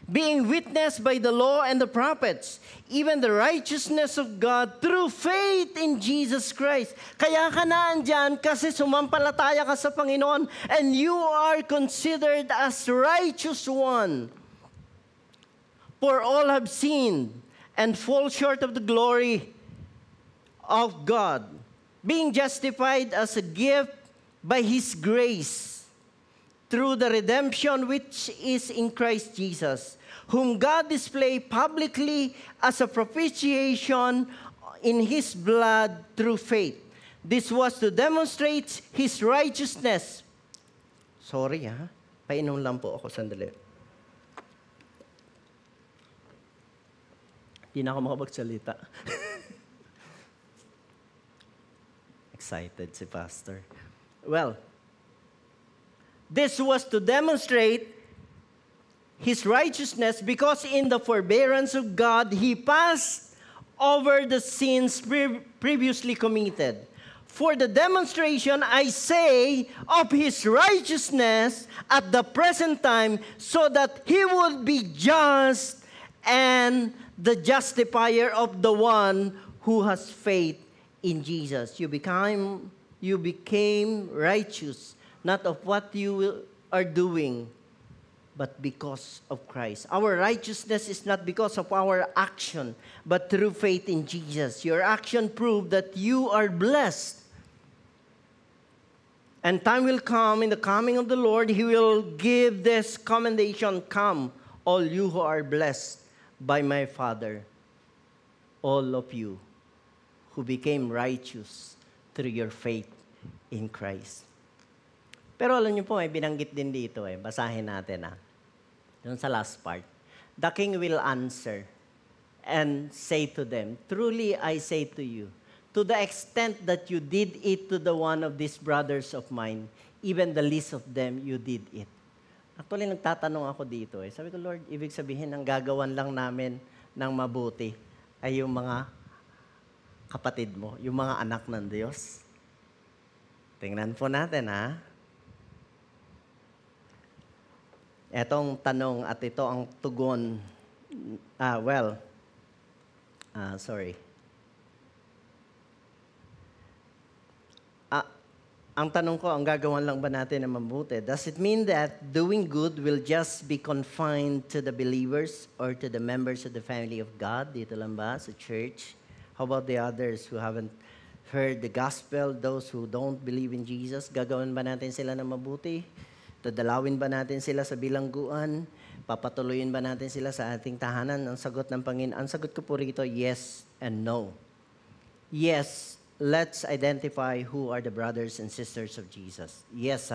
being witnessed by the law and the prophets, even the righteousness of God through faith in Jesus Christ. Kaya ka na andyan kasi sumampalataya ka sa Panginoon and you are considered as righteous one. For all have sinned and fall short of the glory of God, being justified as a gift by His grace through the redemption which is in Christ Jesus, whom God displayed publicly as a propitiation in His blood through faith. This was to demonstrate His righteousness. Sorry painom lang po ako sandali. Hindi na ako makapagsalita. Excited si Pastor. Well, this was to demonstrate His righteousness because in the forbearance of God, He passed over the sins previously committed. For the demonstration, I say, of His righteousness at the present time, so that He would be just and the justifier of the one who has faith in Jesus. You became righteous, not of what you are doing, but because of Christ. Our righteousness is not because of our action, but through faith in Jesus. Your action proved that you are blessed. And time will come, in the coming of the Lord, He will give this commendation, come, all you who are blessed by my Father, all of you who became righteous through your faith in Christ. Pero alam niyo po, may binanggit din dito Basahin natin Doon sa last part. The king will answer and say to them, truly I say to you, to the extent that you did it to the one of these brothers of mine, even the least of them, you did it. Actually, nagtatanong ako dito Sabi ko, Lord, ibig sabihin, ang gagawan lang namin ng mabuti ay yung mga kapatid mo, yung mga anak ng Diyos. Tingnan po natin, Etong tanong at ito ang tugon. Sorry. Ang tanong ko, ang gagawan lang ba natin ng mabuti? Does it mean that doing good will just be confined to the believers or to the members of the family of God? Dito lang ba sa church? How about the others who haven't heard the gospel, those who don't believe in Jesus? Gagawin ba natin sila ng mabuti? Dadalawin ba natin sila sa bilangguan? Papatuloyin ba natin sila sa ating tahanan? Ang sagot ng Panginoon, ang sagot ko po rito, yes and no. Yes, let's identify who are the brothers and sisters of Jesus. Yes,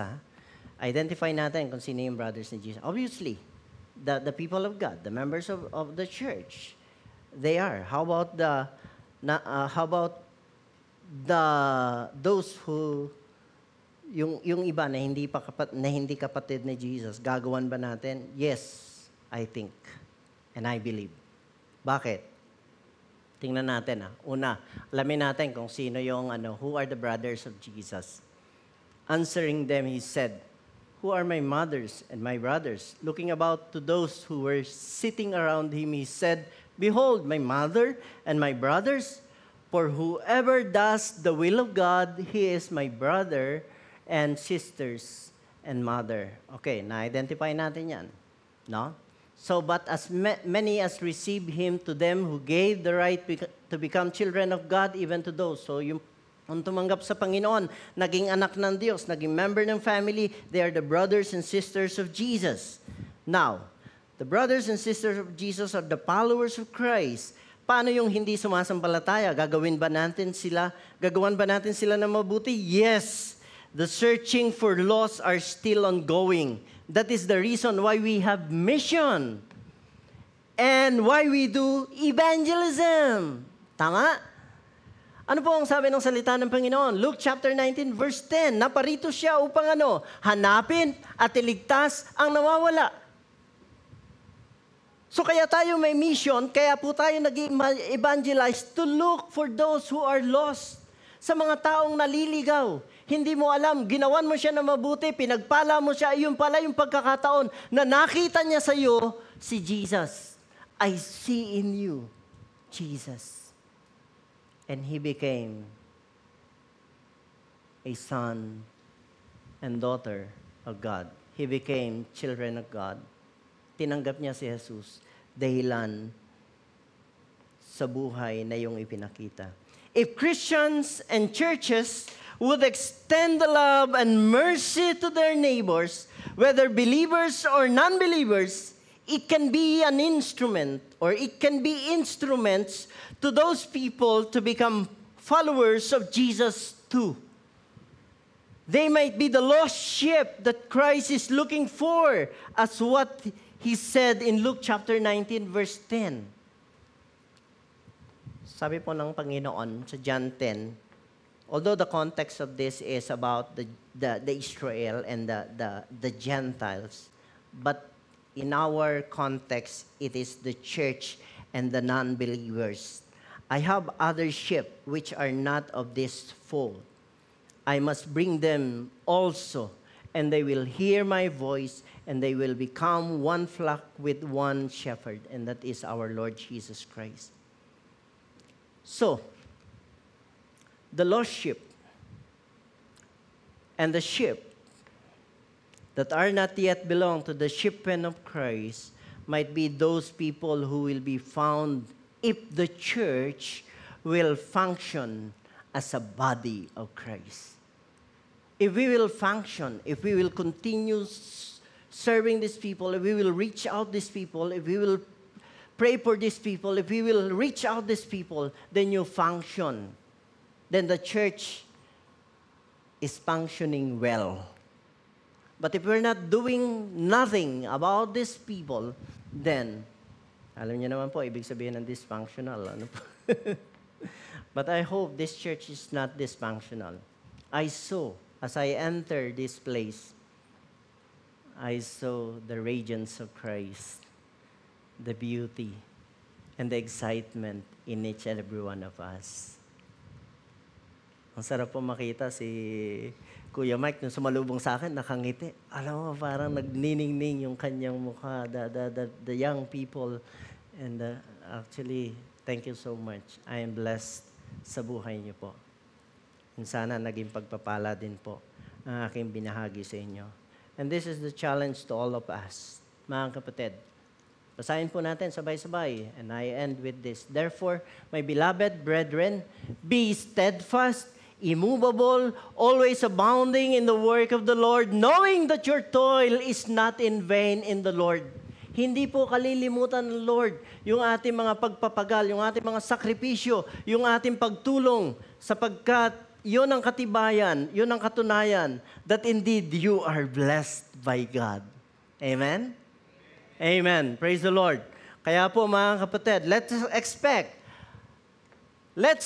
identify natin kung sino yung brothers ni Jesus. Obviously, the people of God, the members of the church, they are. How about those who yung iba na hindi kapatid ni Jesus, gagawan ba natin? Yes, I think and I believe. Bakit? Tingnan natin. Una, alamin natin kung sino yung who are the brothers of Jesus. Answering them, he said, "Who are my mothers and my brothers?" Looking about to those who were sitting around him, he said, "Behold, my mother and my brothers, for whoever does the will of God, he is my brother and sisters and mother." Okay, na-identify natin yan. No? So, but as many as received him, to them who gave the right to become children of God, even to those. So, yung tumanggap sa Panginoon, naging anak ng Diyos, naging member ng family, they are the brothers and sisters of Jesus. Now, the brothers and sisters of Jesus are the followers of Christ. Paano yung hindi sumasampalataya? Gagawan ba natin sila ng mabuti? Yes. The searching for lost are still ongoing. That is the reason why we have mission and why we do evangelism. Tama? Ano po ang sabi ng salita ng Panginoon? Luke chapter 19 verse 10. Naparito siya upang hanapin at iligtas ang nawawala. So kaya tayo may mission, kaya po tayo nag-evangelize to look for those who are lost. Sa mga taong naliligaw. Hindi mo alam, ginawan mo siya na mabuti, pinagpala mo siya, yun pala yung pagkakataon na nakita niya sa iyo si Jesus. I see in you, Jesus. And he became a son and daughter of God. He became children of God. Tinanggap niya si Jesus dahilan sa buhay na yung ipinakita. If Christians and churches would extend the love and mercy to their neighbors, whether believers or non-believers, it can be an instrument, or it can be instruments to those people to become followers of Jesus too. They might be the lost sheep that Christ is looking for, as what he said in Luke chapter 19, verse 10. Sabi po ng Panginoon sa John 10, although the context of this is about the Israel and the Gentiles, but in our context, it is the church and the non-believers. I have other sheep which are not of this fold. I must bring them also, and they will hear my voice, and they will become one flock with one shepherd, and that is our Lord Jesus Christ. So, the lost sheep and the sheep that are not yet belong to the sheeppen of Christ might be those people who will be found if the church will function as a body of Christ. If we will function, if we will continue serving these people, if we will reach out these people, if we will pray for these people, if we will reach out these people, then you function. Then the church is functioning well. But if we're not doing nothing about these people, then, alam niyo naman po, ibig sabihin ng dysfunctional. Ano po? But I hope this church is not dysfunctional. I saw, as I entered this place, I saw the radiance of Christ, the beauty, and the excitement in each and every one of us. Ang sarap po makita si Kuya Mike nung sumalubong sa akin, nakangiti. Alam mo, parang nagniningning yung kanyang mukha, the young people. And actually, thank you so much. I am blessed sa buhay niyo po. And sana naging pagpapala din po ang aking binahagi sa inyo. And this is the challenge to all of us, mga kapatid. Basahin po natin sabay-sabay. And I end with this. Therefore, my beloved brethren, be steadfast, immovable, always abounding in the work of the Lord, knowing that your toil is not in vain in the Lord. Hindi po kalilimutan ng Lord yung ating mga pagpapagal, yung ating mga sakripisyo, yung ating pagtulong sapagkat yun ang katibayan, yun ang katunayan that indeed you are blessed by God. Amen? Amen. Praise the Lord. Kaya po mga kapatid, let's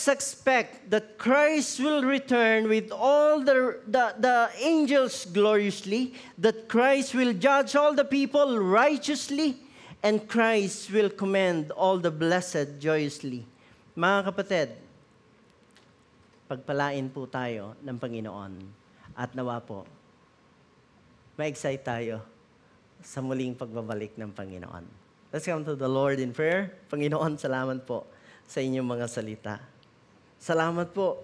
expect that Christ will return with all the angels gloriously, that Christ will judge all the people righteously, and Christ will commend all the blessed joyously. Mga kapatid, pagpalain po tayo ng Panginoon at nawa po, ma-excite tayo sa muling pagbabalik ng Panginoon. Let's come to the Lord in prayer. Panginoon, salamat po sa inyong mga salita. Salamat po.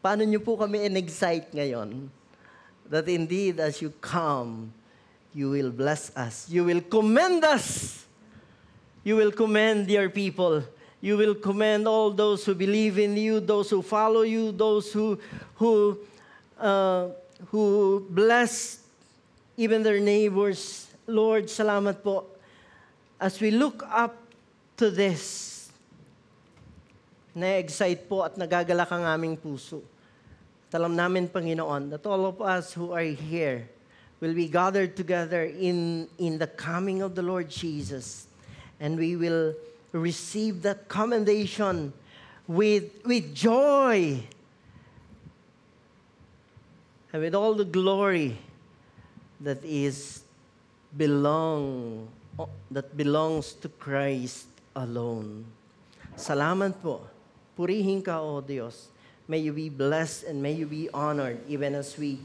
Paano niyo po kami in-excite ngayon? That indeed, as you come, you will bless us. You will commend us. You will commend your people. You will commend all those who believe in you, those who follow you, those who bless even their neighbors. Lord, salamat po. As we look up to this, na-excite po at nagagalak ang aming puso. At alam namin, Panginoon, that all of us who are here will be gathered together in the coming of the Lord Jesus. And we will receive that commendation with joy and with all the glory that belongs to Christ alone. Salamat po. Purihin ka, O Diyos. May you be blessed and may you be honored even as we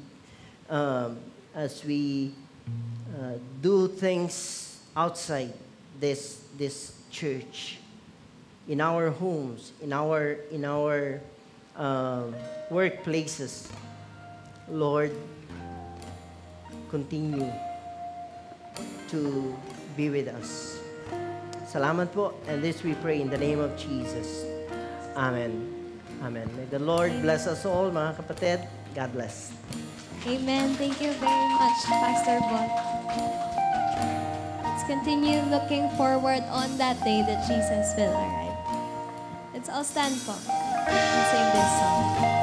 do things outside this church, in our homes, in our workplaces. Lord, continue to be with us. Salamat po. And this we pray in the name of Jesus. Amen. Amen. May the Lord bless us all, mga kapatid. God bless. Amen. Thank you very much, Pastor Bon. Let's continue looking forward on that day that Jesus will arrive. Let's all stand po and sing this song.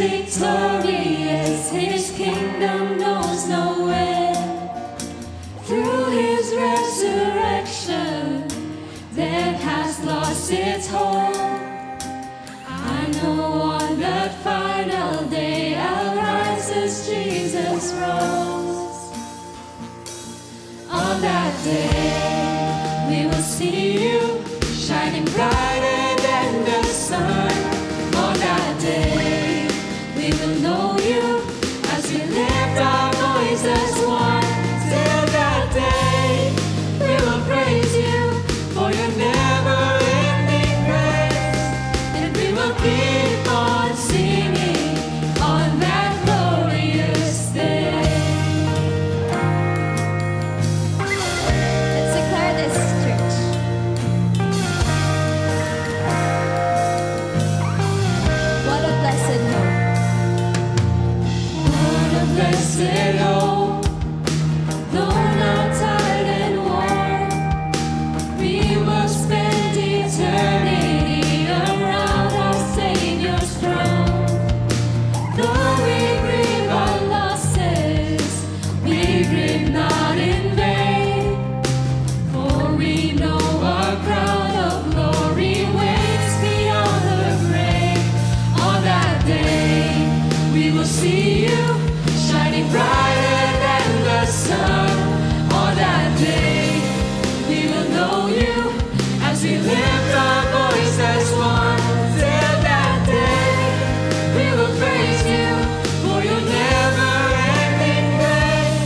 Victorious, his kingdom knows no end. Through his resurrection, death has lost its hold. I know on that final day I'll rise as Jesus rose. On that day, we will see you shining brighter than the sun. On that day, we will know you as we lift our voice as one. Till that day, we will praise you for your never-ending grace. And we will keep on singing on that glorious day. Let's declare this, church. What a blessed hope. What a blessed hope, though not tired and worn, we will spend eternity around our Savior's throne. Though we grieve our losses, we grieve not in vain, for we know our crown of glory waits beyond the grave. On that day, we will see you shining brighter than the sun. On that day, we will know you as we lift our voice as one. Till that day, we will praise you for your never-ending grace.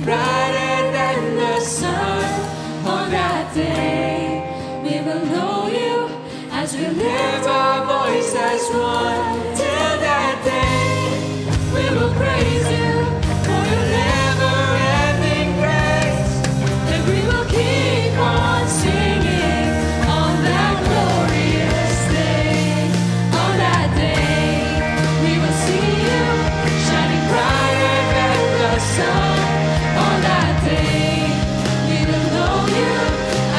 brighter than the sun. On that day, we will know you as we lift our voice as one. Till that day, we will praise you for your never-ending grace, and we will keep on singing on that glorious day. On that day, we will see you shining brighter than the sun. On that day, we will know you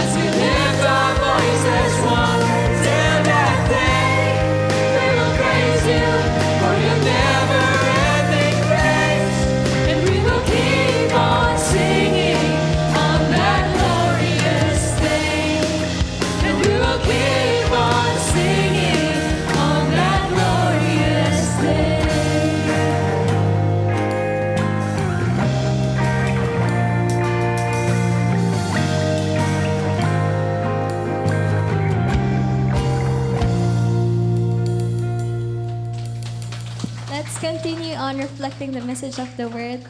as we lift our voice as one. Till that day, we will praise you for your never-ending grace, and we will keep on singing on that glorious day, and we will keep on singing on that glorious day. Let's continue on reflecting the message of the word,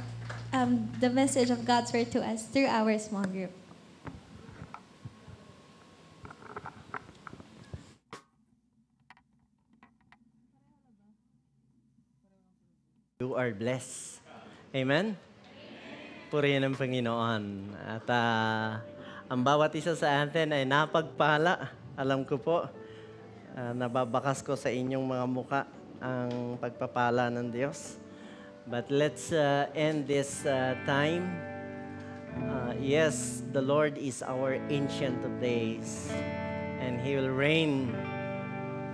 the message of God's word to us through our small group. You are blessed. Amen? Purihin ang Panginoon. At ang bawat isa sa atin ay napagpala. Alam ko po, nababakas ko sa inyong mga muka ang pagpapala ng Diyos. But let's end this time. Yes, the Lord is our Ancient of Days, and He will reign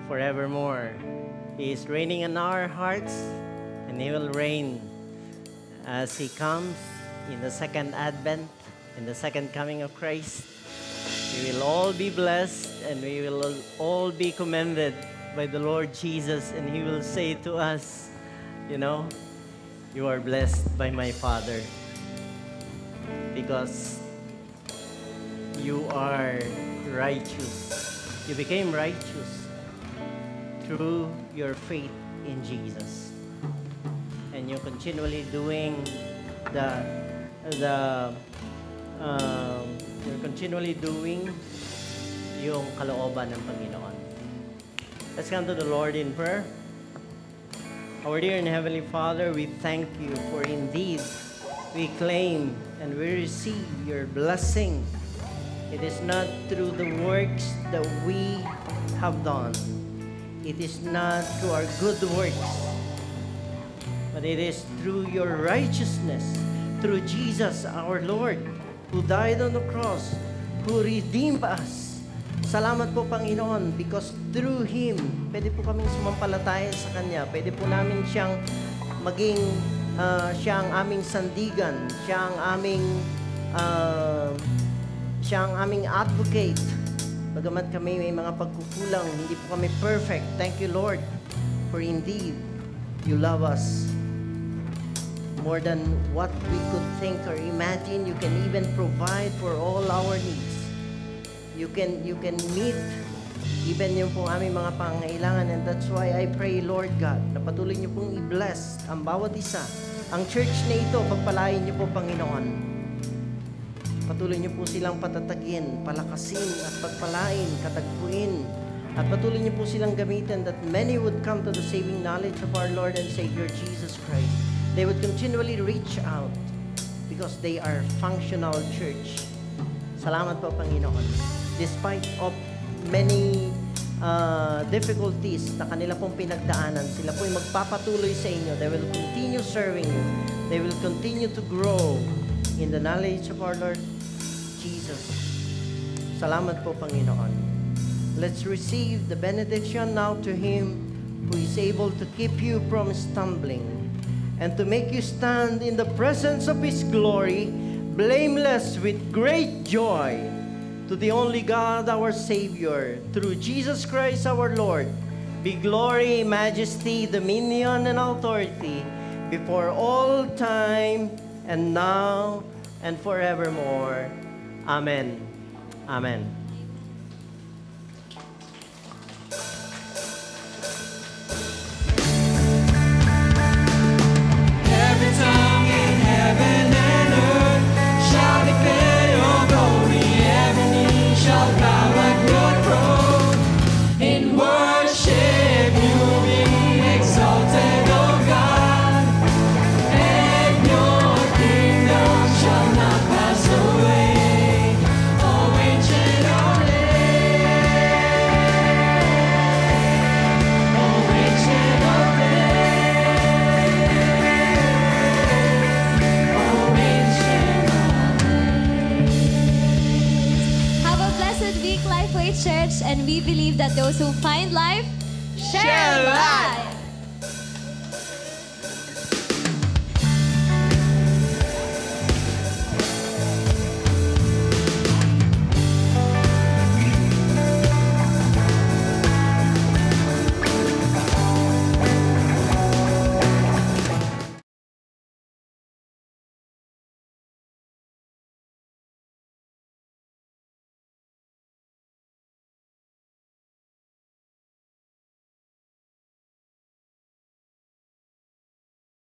forevermore. He is reigning in our hearts, and He will reign as He comes in the second advent, in the second coming of Christ. We will all be blessed, and we will all be commended by the Lord Jesus, and He will say to us, you know, you are blessed by my Father because you are righteous. You became righteous through your faith in Jesus, and you're continually doing you're continually doing yung kalooban ng Panginoon. Let's come to the Lord in prayer. Our dear and Heavenly Father, we thank you for indeed we claim and we receive your blessing. It is not through the works that we have done. It is not through our good works, but it is through your righteousness, through Jesus our Lord, who died on the cross, who redeemed us. Salamat po, Panginoon, because through Him, pwede po kaming sumampalataya sa Kanya. Pwede po namin siyang maging, siya ang aming sandigan, siya ang aming advocate. Bagamat kami may mga pagkukulang, hindi po kami perfect. Thank you, Lord, for indeed, you love us more than what we could think or imagine. You can even provide for all our needs. You can meet even yung pong aming mga pangangailangan, and that's why I pray, Lord God, na patuloy niyo pong i-bless ang bawat isa. Ang church na ito, pagpalain niyo po, Panginoon. Patuloy niyo po silang patatagin, palakasin at pagpalain, katagpuin. At patuloy niyo po silang gamitin that many would come to the saving knowledge of our Lord and Savior Jesus Christ. They would continually reach out because they are functional church. Salamat po, Panginoon. Despite of many difficulties na kanila pong pinagdaanan, sila po'y magpapatuloy sa inyo. They will continue serving you. They will continue to grow in the knowledge of our Lord Jesus. Salamat po, Panginoon. Let's receive the benediction now to Him who is able to keep you from stumbling and to make you stand in the presence of His glory, blameless with great joy. To the only God, our Savior, through Jesus Christ our Lord, be glory, majesty, dominion, and authority before all time and now and forevermore. Amen. Amen. Every tongue in heaven and earth those who find life, share Share life. life.